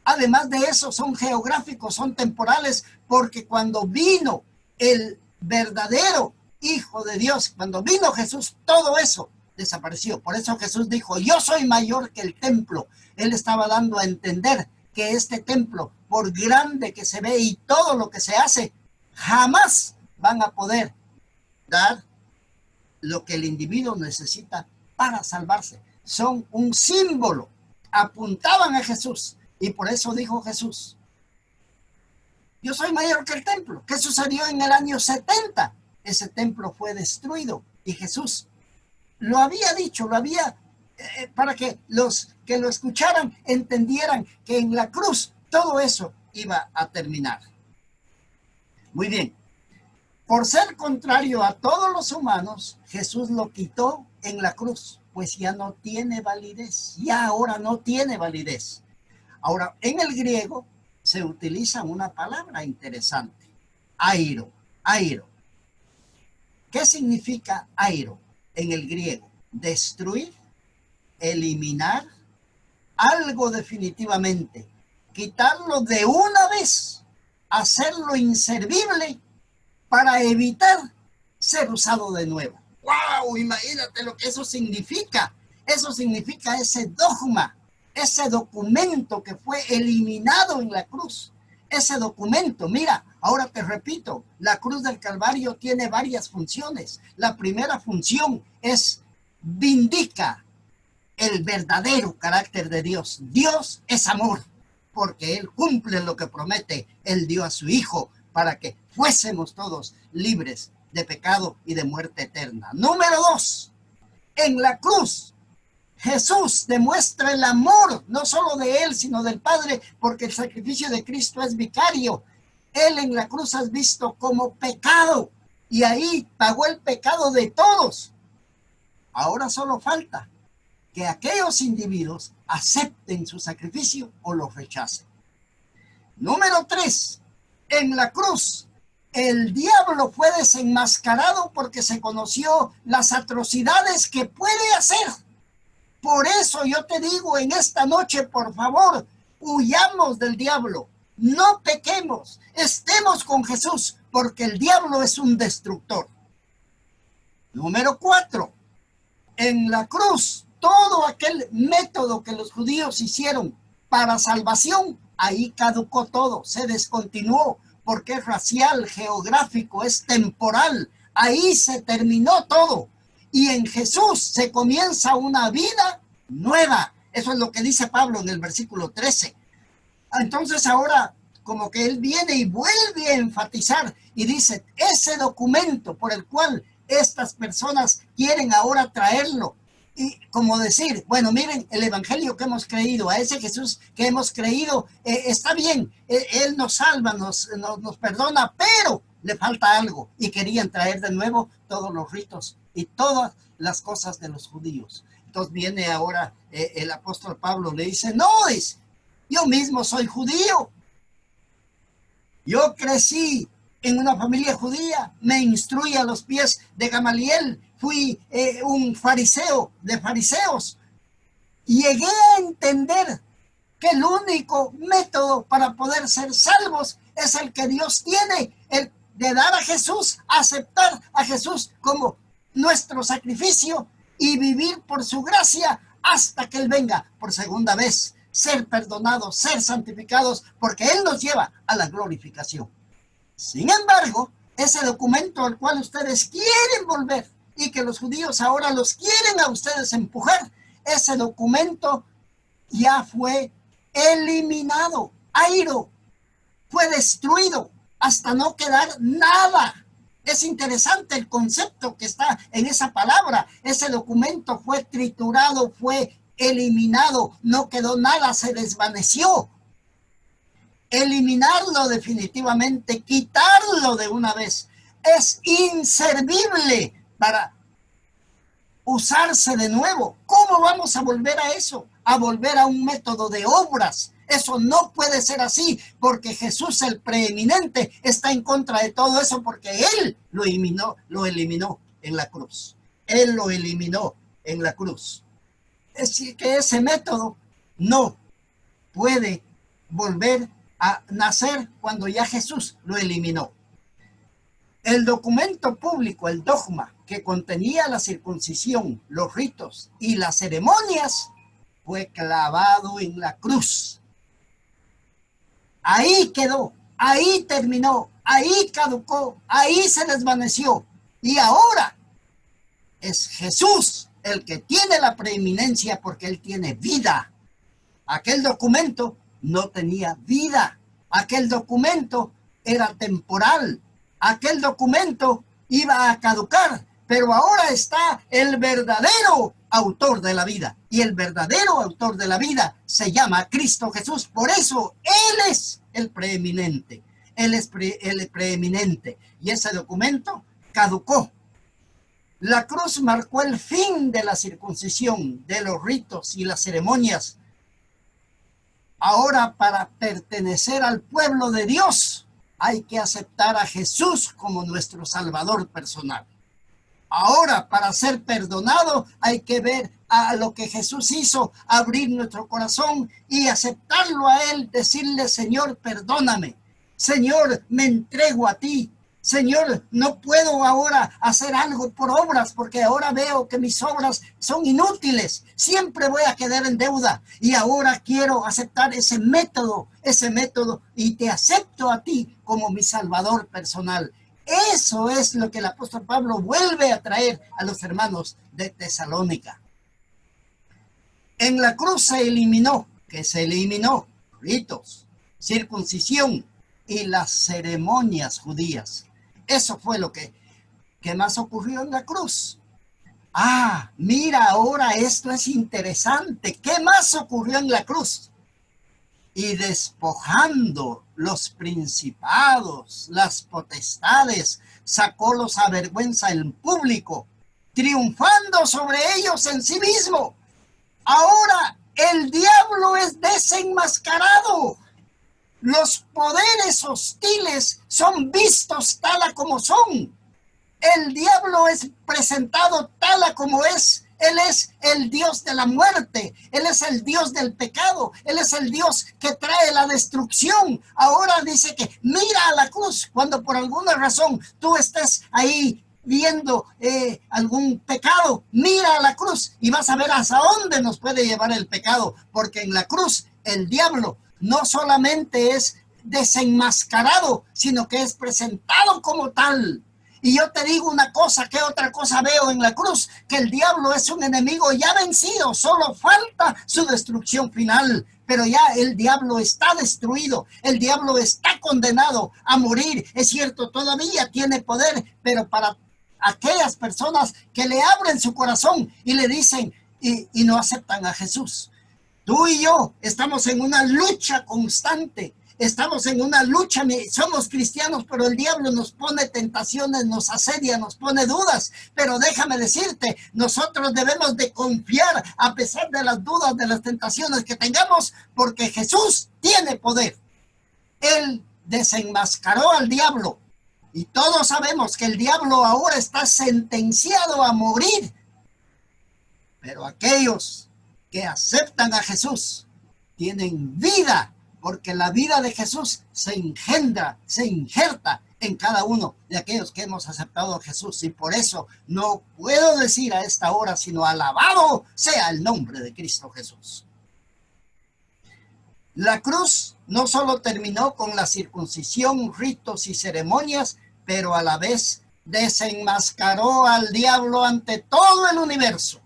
Además de eso, son geográficos, son temporales, porque cuando vino el verdadero Hijo de Dios, cuando vino Jesús, todo eso desapareció. Por eso Jesús dijo, yo soy mayor que el templo. Él estaba dando a entender que este templo, por grande que se ve y todo lo que se hace, jamás van a poder dar lo que el individuo necesita para salvarse. Son un símbolo, apuntaban a Jesús, y por eso dijo Jesús, yo soy mayor que el templo. ¿Qué sucedió en el año 70? Ese templo fue destruido y Jesús lo había dicho, lo había para que los que lo escucharan entendieran que en la cruz todo eso iba a terminar. Muy bien. Por ser contrario a todos los humanos, Jesús lo quitó en la cruz, pues ya no tiene validez, ya ahora no tiene validez. Ahora, en el griego se utiliza una palabra interesante, airo, airo. ¿Qué significa airo en el griego? Destruir, eliminar, algo definitivamente, quitarlo de una vez, hacerlo inservible para evitar ser usado de nuevo. ¡Wow! Imagínate lo que eso significa. Eso significa ese dogma, ese documento que fue eliminado en la cruz. Ese documento, mira, ahora te repito, la cruz del Calvario tiene varias funciones. La primera función es vindica, el verdadero carácter de Dios. Dios es amor, porque Él cumple lo que promete. Él dio a su Hijo para que fuésemos todos libres de pecado y de muerte eterna. Número 2, en la cruz Jesús demuestra el amor, no solo de Él, sino del Padre, porque el sacrificio de Cristo es vicario. Él en la cruz es visto como pecado, y ahí pagó el pecado de todos. Ahora solo falta que aquellos individuos acepten su sacrificio o lo rechacen. Número 3, en la cruz el diablo fue desenmascarado porque se conoció las atrocidades que puede hacer. Por eso yo te digo en esta noche, por favor, huyamos del diablo, no pequemos, estemos con Jesús, porque el diablo es un destructor. Número 4, en la cruz, todo aquel método que los judíos hicieron para salvación, ahí caducó todo, se descontinuó, porque es racial, geográfico, es temporal. Ahí se terminó todo. Y en Jesús se comienza una vida nueva. Eso es lo que dice Pablo en el versículo 13. Entonces ahora como que él viene y vuelve a enfatizar y dice, ese documento por el cual estas personas quieren ahora traerlo, y como decir, bueno, miren, el evangelio que hemos creído, a ese Jesús que hemos creído, está bien, él nos salva, nos perdona, pero le falta algo, y querían traer de nuevo todos los ritos y todas las cosas de los judíos. Entonces viene ahora el apóstol Pablo, le dice, no, yo mismo soy judío, yo crecí en una familia judía, me instruí a los pies de Gamaliel, fui un fariseo de fariseos. Llegué a entender que el único método para poder ser salvos es el que Dios tiene, el de dar a Jesús, aceptar a Jesús como nuestro sacrificio y vivir por su gracia hasta que Él venga por segunda vez, ser perdonados, ser santificados, porque Él nos lleva a la glorificación. Sin embargo, ese documento al cual ustedes quieren volver y que los judíos ahora los quieren a ustedes empujar, ese documento ya fue eliminado. Airo fue destruido hasta no quedar nada. Es interesante el concepto que está en esa palabra. Ese documento fue triturado, fue eliminado, no quedó nada, se desvaneció. Eliminarlo definitivamente, quitarlo de una vez, es inservible para usarse de nuevo. ¿Cómo vamos a volver a eso? A volver a un método de obras. Eso no puede ser así, porque Jesús, el preeminente, está en contra de todo eso, porque Él lo eliminó en la cruz. Él lo eliminó en la cruz. Es decir, que ese método no puede volver a nacer cuando ya Jesús lo eliminó. El documento público, el dogma, que contenía la circuncisión, los ritos y las ceremonias, fue clavado en la cruz. Ahí quedó, ahí terminó, ahí caducó, ahí se desvaneció. Y ahora es Jesús el que tiene la preeminencia porque Él tiene vida. Aquel documento no tenía vida. Aquel documento era temporal. Aquel documento iba a caducar. Pero ahora está el verdadero autor de la vida. Y el verdadero autor de la vida se llama Cristo Jesús. Por eso Él es el preeminente. Él es el preeminente. Y ese documento caducó. La cruz marcó el fin de la circuncisión, de los ritos y las ceremonias. Ahora, para pertenecer al pueblo de Dios, hay que aceptar a Jesús como nuestro Salvador personal. Ahora, para ser perdonado, hay que ver a lo que Jesús hizo, abrir nuestro corazón y aceptarlo a Él, decirle, Señor, perdóname. Señor, me entrego a ti. Señor, no puedo ahora hacer algo por obras, porque ahora veo que mis obras son inútiles. Siempre voy a quedar en deuda. Y ahora quiero aceptar ese método, y te acepto a ti como mi Salvador personal. Eso es lo que el apóstol Pablo vuelve a traer a los hermanos de Tesalónica. En la cruz se eliminó, que se eliminó ritos, circuncisión y las ceremonias judías. Eso fue lo que más ocurrió en la cruz. Ah, mira, ahora esto es interesante. ¿Qué más ocurrió en la cruz? Y despojando los principados, las potestades, sacólos a vergüenza en público, triunfando sobre ellos en sí mismo. Ahora el diablo es desenmascarado. Los poderes hostiles son vistos tal a como son. El diablo es presentado tal a como es. Él es el Dios de la muerte. Él es el Dios del pecado. Él es el Dios que trae la destrucción. Ahora dice que mira a la cruz cuando por alguna razón tú estés ahí viendo algún pecado. Mira a la cruz y vas a ver hasta dónde nos puede llevar el pecado. Porque en la cruz el diablo no solamente es desenmascarado, sino que es presentado como tal. Y yo te digo una cosa, ¿qué otra cosa veo en la cruz? Que el diablo es un enemigo ya vencido, solo falta su destrucción final. Pero ya el diablo está destruido, el diablo está condenado a morir. Es cierto, todavía tiene poder, pero para aquellas personas que le abren su corazón y le dicen y no aceptan a Jesús. Tú y yo estamos en una lucha constante. Estamos en una lucha, somos cristianos, pero el diablo nos pone tentaciones, nos asedia, nos pone dudas. Pero déjame decirte, nosotros debemos de confiar a pesar de las dudas, de las tentaciones que tengamos, porque Jesús tiene poder. Él desenmascaró al diablo y todos sabemos que el diablo ahora está sentenciado a morir. Pero aquellos que aceptan a Jesús tienen vida, porque la vida de Jesús se engendra, se injerta en cada uno de aquellos que hemos aceptado a Jesús. Y por eso no puedo decir a esta hora, sino alabado sea el nombre de Cristo Jesús. La cruz no solo terminó con la circuncisión, ritos y ceremonias, pero a la vez desenmascaró al diablo ante todo el universo.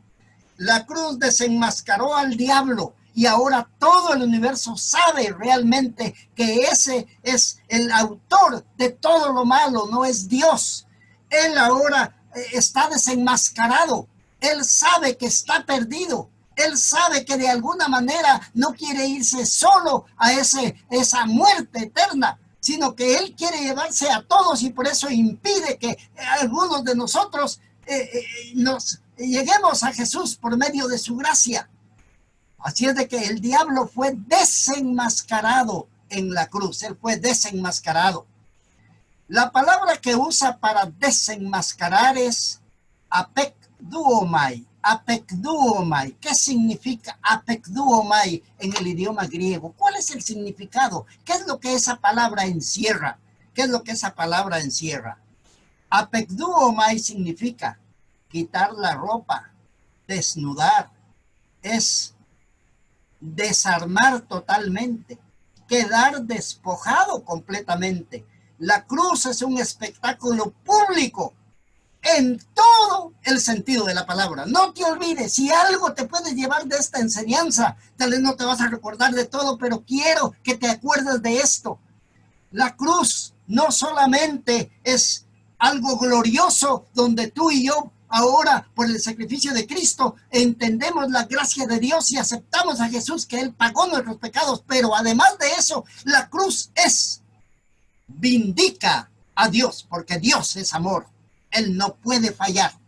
La cruz desenmascaró al diablo. Y ahora todo el universo sabe realmente que ese es el autor de todo lo malo, no es Dios. Él ahora está desenmascarado. Él sabe que está perdido. Él sabe que de alguna manera no quiere irse solo a esa muerte eterna, sino que Él quiere llevarse a todos y por eso impide que algunos de nosotros nos lleguemos a Jesús por medio de su gracia. Así es de que el diablo fue desenmascarado en la cruz. Él fue desenmascarado. La palabra que usa para desenmascarar es apekduomai. Apekduomai. ¿Qué significa apekduomai en el idioma griego? ¿Cuál es el significado? ¿Qué es lo que esa palabra encierra? ¿Qué es lo que esa palabra encierra? Apekduomai significa quitar la ropa, desnudar. Es desarmar totalmente, quedar despojado completamente. La cruz es un espectáculo público en todo el sentido de la palabra. No te olvides, si algo te puedes llevar de esta enseñanza, tal vez no te vas a recordar de todo, pero quiero que te acuerdes de esto. La cruz no solamente es algo glorioso donde tú y yo ahora, por el sacrificio de Cristo, entendemos la gracia de Dios y aceptamos a Jesús, que Él pagó nuestros pecados. Pero además de eso, la cruz vindica a Dios, porque Dios es amor. Él no puede fallar.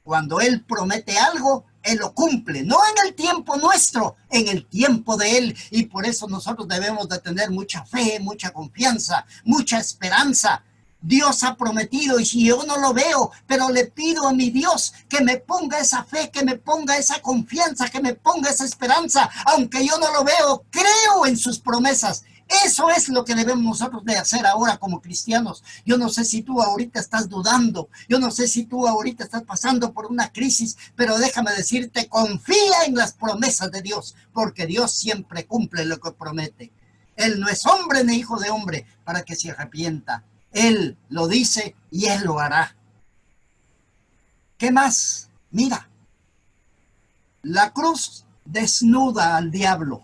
Cuando Él promete algo, Él lo cumple. No en el tiempo nuestro, en el tiempo de Él. Y por eso nosotros debemos de tener mucha fe, mucha confianza, mucha esperanza. Dios ha prometido, y si yo no lo veo, pero le pido a mi Dios que me ponga esa fe, que me ponga esa confianza, que me ponga esa esperanza, aunque yo no lo veo, creo en sus promesas. Eso es lo que debemos nosotros de hacer ahora como cristianos. Yo no sé si tú ahorita estás dudando, yo no sé si tú ahorita estás pasando por una crisis, pero déjame decirte, confía en las promesas de Dios, porque Dios siempre cumple lo que promete. Él no es hombre ni hijo de hombre para que se arrepienta. Él lo dice y Él lo hará. ¿Qué más? Mira, la cruz desnuda al diablo,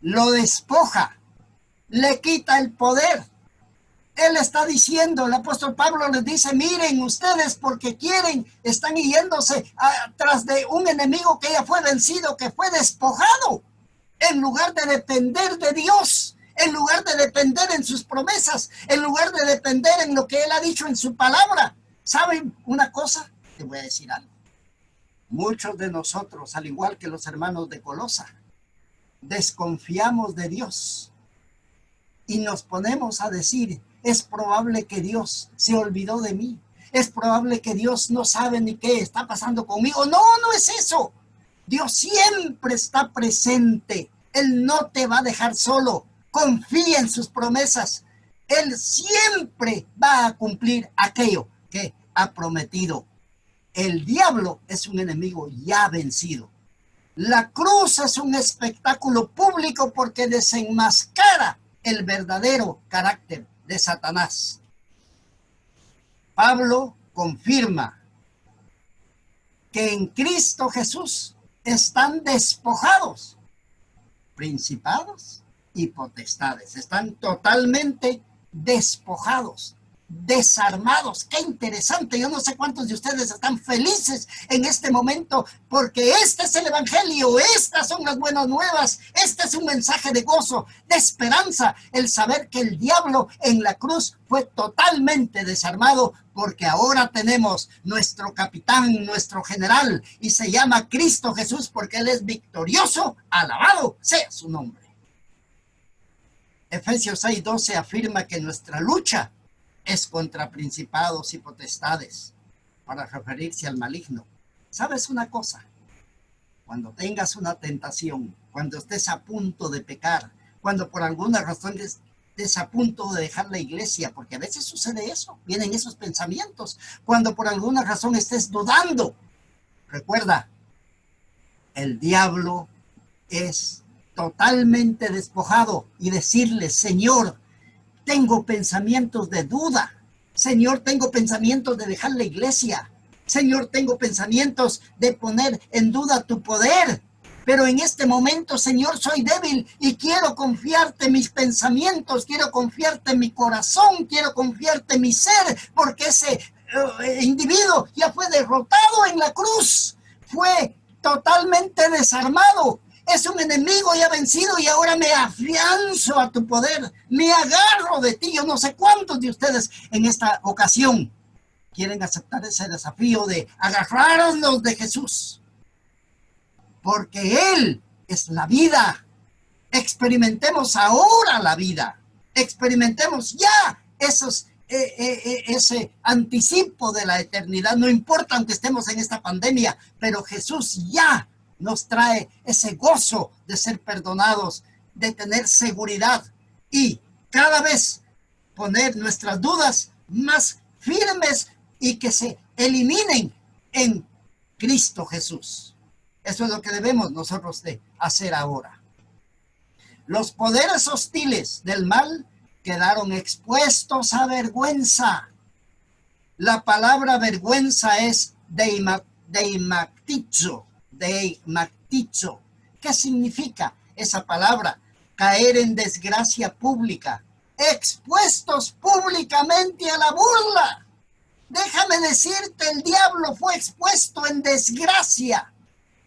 lo despoja, le quita el poder. Él está diciendo, el apóstol Pablo les dice, miren ustedes porque quieren, están yéndose tras de un enemigo que ya fue vencido, que fue despojado, en lugar de depender de Dios, en lugar de depender en sus promesas, en lugar de depender en lo que Él ha dicho en su palabra. ¿Saben una cosa? Te voy a decir algo. Muchos de nosotros, al igual que los hermanos de Colosa, desconfiamos de Dios y nos ponemos a decir, es probable que Dios se olvidó de mí. Es probable que Dios no sabe ni qué está pasando conmigo. No, no es eso. Dios siempre está presente. Él no te va a dejar solo. Confía en sus promesas. Él siempre va a cumplir aquello que ha prometido. El diablo es un enemigo ya vencido. La cruz es un espectáculo público porque desenmascara el verdadero carácter de Satanás. Pablo confirma que en Cristo Jesús están despojados principados y potestades. Están totalmente despojados, desarmados. Qué interesante. Yo no sé cuántos de ustedes están felices en este momento porque este es el evangelio, estas son las buenas nuevas, este es un mensaje de gozo, de esperanza, el saber que el diablo en la cruz fue totalmente desarmado porque ahora tenemos nuestro capitán, nuestro general, y se llama Cristo Jesús porque Él es victorioso. Alabado sea su nombre. Efesios 6:12 afirma que nuestra lucha es contra principados y potestades, para referirse al maligno. ¿Sabes una cosa? Cuando tengas una tentación, cuando estés a punto de pecar, cuando por alguna razón estés a punto de dejar la iglesia, porque a veces sucede eso, vienen esos pensamientos, cuando por alguna razón estés dudando, recuerda, el diablo es totalmente despojado y decirle, Señor, tengo pensamientos de duda. Señor, tengo pensamientos de dejar la iglesia. Señor, tengo pensamientos de poner en duda tu poder. Pero en este momento, Señor, soy débil y quiero confiarte mis pensamientos, quiero confiarte mi corazón, quiero confiarte mi ser, porque ese individuo ya fue derrotado en la cruz, fue totalmente desarmado. Es un enemigo ya vencido y ahora me afianzo a tu poder, me agarro de ti. Yo no sé cuántos de ustedes en esta ocasión quieren aceptar ese desafío de agarrarnos de Jesús, porque Él es la vida. Experimentemos ahora la vida, experimentemos ya ese anticipo de la eternidad. No importa aunque estemos en esta pandemia, pero Jesús ya nos trae ese gozo de ser perdonados, de tener seguridad y cada vez poner nuestras dudas más firmes y que se eliminen en Cristo Jesús. Eso es lo que debemos nosotros de hacer ahora. Los poderes hostiles del mal quedaron expuestos a vergüenza. La palabra vergüenza es deimactizo. ¿Qué significa esa palabra? Caer en desgracia pública, expuestos públicamente a la burla. Déjame decirte, el diablo fue expuesto en desgracia,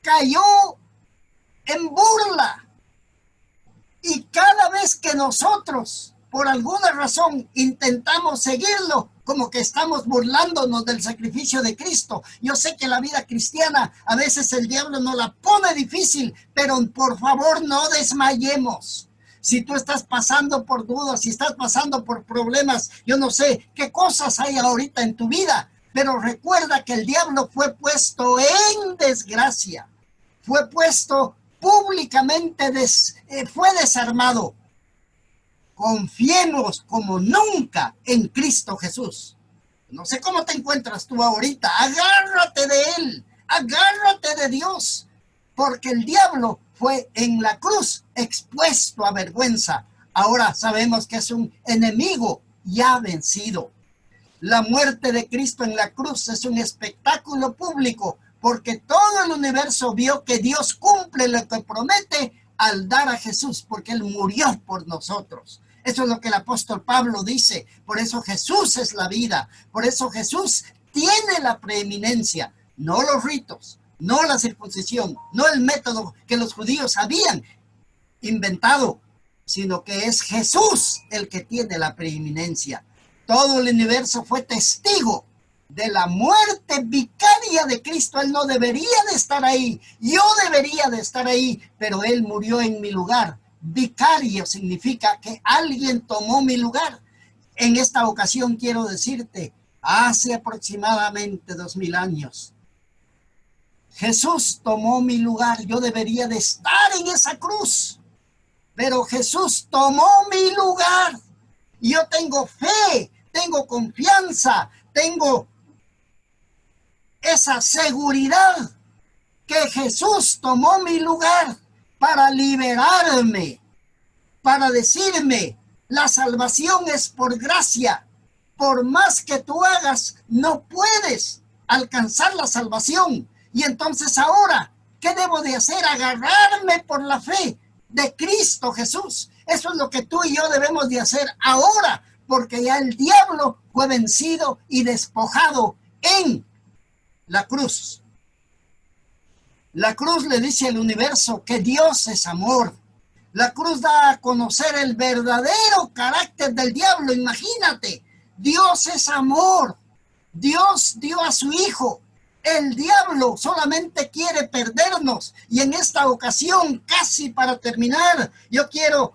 cayó en burla. Y cada vez que nosotros, por alguna razón, intentamos seguirlo, como que estamos burlándonos del sacrificio de Cristo. Yo sé que la vida cristiana, a veces el diablo nos la pone difícil, pero por favor no desmayemos. Si tú estás pasando por dudas, si estás pasando por problemas, yo no sé qué cosas hay ahorita en tu vida, pero recuerda que el diablo fue puesto en desgracia, fue puesto públicamente, fue desarmado. Confiemos como nunca en Cristo Jesús. No sé cómo te encuentras tú ahorita. Agárrate de Él. Agárrate de Dios. Porque el diablo fue en la cruz expuesto a vergüenza. Ahora sabemos que es un enemigo ya vencido. La muerte de Cristo en la cruz es un espectáculo público porque todo el universo vio que Dios cumple lo que promete al dar a Jesús, porque Él murió por nosotros. Eso es lo que el apóstol Pablo dice. Por eso Jesús es la vida. Por eso Jesús tiene la preeminencia. No los ritos, no la circuncisión, no el método que los judíos habían inventado, sino que es Jesús el que tiene la preeminencia. Todo el universo fue testigo de la muerte vicaria de Cristo. Él no debería de estar ahí, yo debería de estar ahí, pero Él murió en mi lugar. Vicario significa que alguien tomó mi lugar. En esta ocasión quiero decirte, hace aproximadamente 2000 años, Jesús tomó mi lugar. Yo debería de estar en esa cruz, pero Jesús tomó mi lugar. Yo tengo fe, tengo confianza, tengo esa seguridad que Jesús tomó mi lugar para liberarme, para decirme, la salvación es por gracia. Por más que tú hagas, no puedes alcanzar la salvación. Y entonces ahora, ¿qué debo de hacer? Agarrarme por la fe de Cristo Jesús. Eso es lo que tú y yo debemos de hacer ahora, porque ya el diablo fue vencido y despojado en la cruz. La cruz le dice al universo que Dios es amor. La cruz da a conocer el verdadero carácter del diablo. Imagínate, Dios es amor. Dios dio a su Hijo. El diablo solamente quiere perdernos. Y en esta ocasión, casi para terminar, yo quiero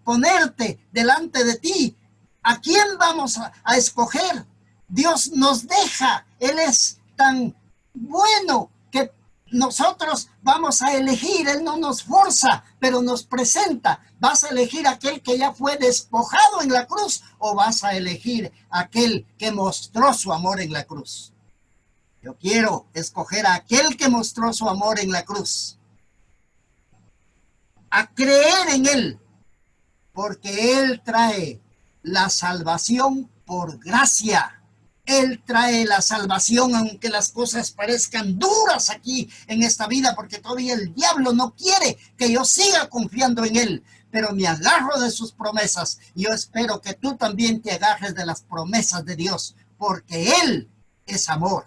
ponerte delante de ti. ¿A quién vamos a escoger? Dios nos deja. Él es tan bueno que nosotros vamos a elegir. Él no nos forza, pero nos presenta. ¿Vas a elegir aquel que ya fue despojado en la cruz o vas a elegir aquel que mostró su amor en la cruz? Yo quiero escoger a aquel que mostró su amor en la cruz, a creer en Él, porque Él trae la salvación por gracia. Él trae la salvación, aunque las cosas parezcan duras aquí en esta vida, porque todavía el diablo no quiere que yo siga confiando en Él, pero me agarro de sus promesas. Yo espero que tú también te agarres de las promesas de Dios, porque Él es amor.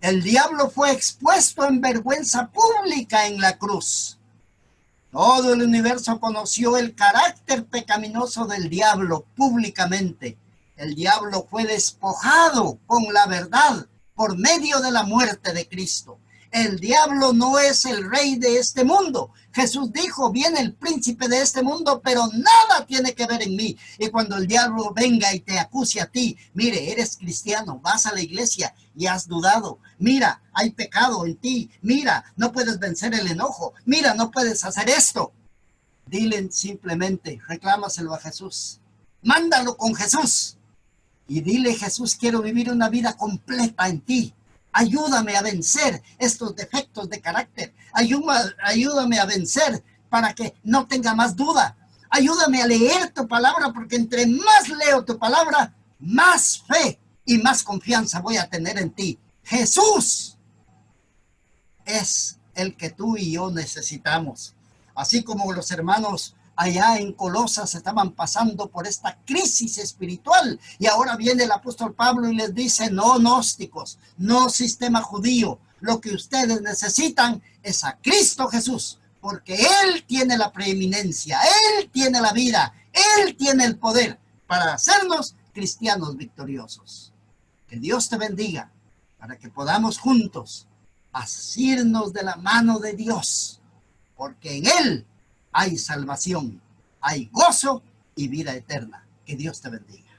El diablo fue expuesto en vergüenza pública en la cruz. Todo el universo conoció el carácter pecaminoso del diablo públicamente. El diablo fue despojado con la verdad por medio de la muerte de Cristo. El diablo no es el rey de este mundo. Jesús dijo, viene el príncipe de este mundo, pero nada tiene que ver en mí. Y cuando el diablo venga y te acuse a ti, mire, eres cristiano, vas a la iglesia y has dudado. Mira, hay pecado en ti. Mira, no puedes vencer el enojo. Mira, no puedes hacer esto. Dile simplemente, reclámaselo a Jesús. Mándalo con Jesús. Y dile, Jesús, quiero vivir una vida completa en ti. Ayúdame a vencer estos defectos de carácter. Ayúdame a vencer para que no tenga más duda. Ayúdame a leer tu palabra, porque entre más leo tu palabra, más fe y más confianza voy a tener en ti. Jesús es el que tú y yo necesitamos. Así como los hermanos allá en Colosas estaban pasando por esta crisis espiritual, y ahora viene el apóstol Pablo y les dice, no gnósticos, no sistema judío, lo que ustedes necesitan es a Cristo Jesús, porque Él tiene la preeminencia, Él tiene la vida, Él tiene el poder para hacernos cristianos victoriosos. Que Dios te bendiga para que podamos juntos asirnos de la mano de Dios, porque en Él hay salvación, hay gozo y vida eterna. Que Dios te bendiga.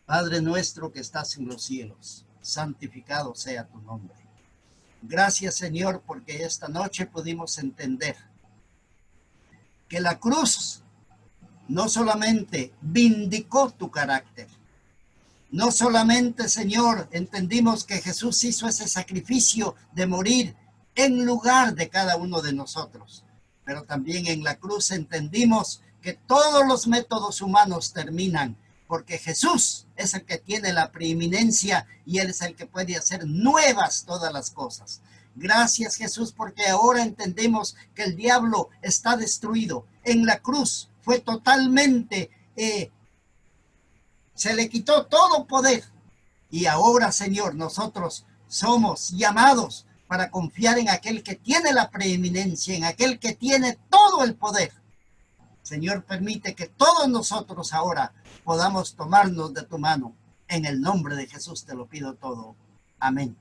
Padre nuestro que estás en los cielos, santificado sea tu nombre. Gracias, Señor, porque esta noche pudimos entender que la cruz no solamente vindicó tu carácter, no solamente, Señor, entendimos que Jesús hizo ese sacrificio de morir en lugar de cada uno de nosotros, pero también en la cruz entendimos que todos los métodos humanos terminan, porque Jesús es el que tiene la preeminencia y Él es el que puede hacer nuevas todas las cosas. Gracias, Jesús, porque ahora entendemos que el diablo está destruido. En la cruz fue totalmente, se le quitó todo poder. Y ahora, Señor, nosotros somos llamados para confiar en aquel que tiene la preeminencia, en aquel que tiene todo el poder. Señor, permite que todos nosotros ahora podamos tomarnos de tu mano. En el nombre de Jesús te lo pido todo. Amén.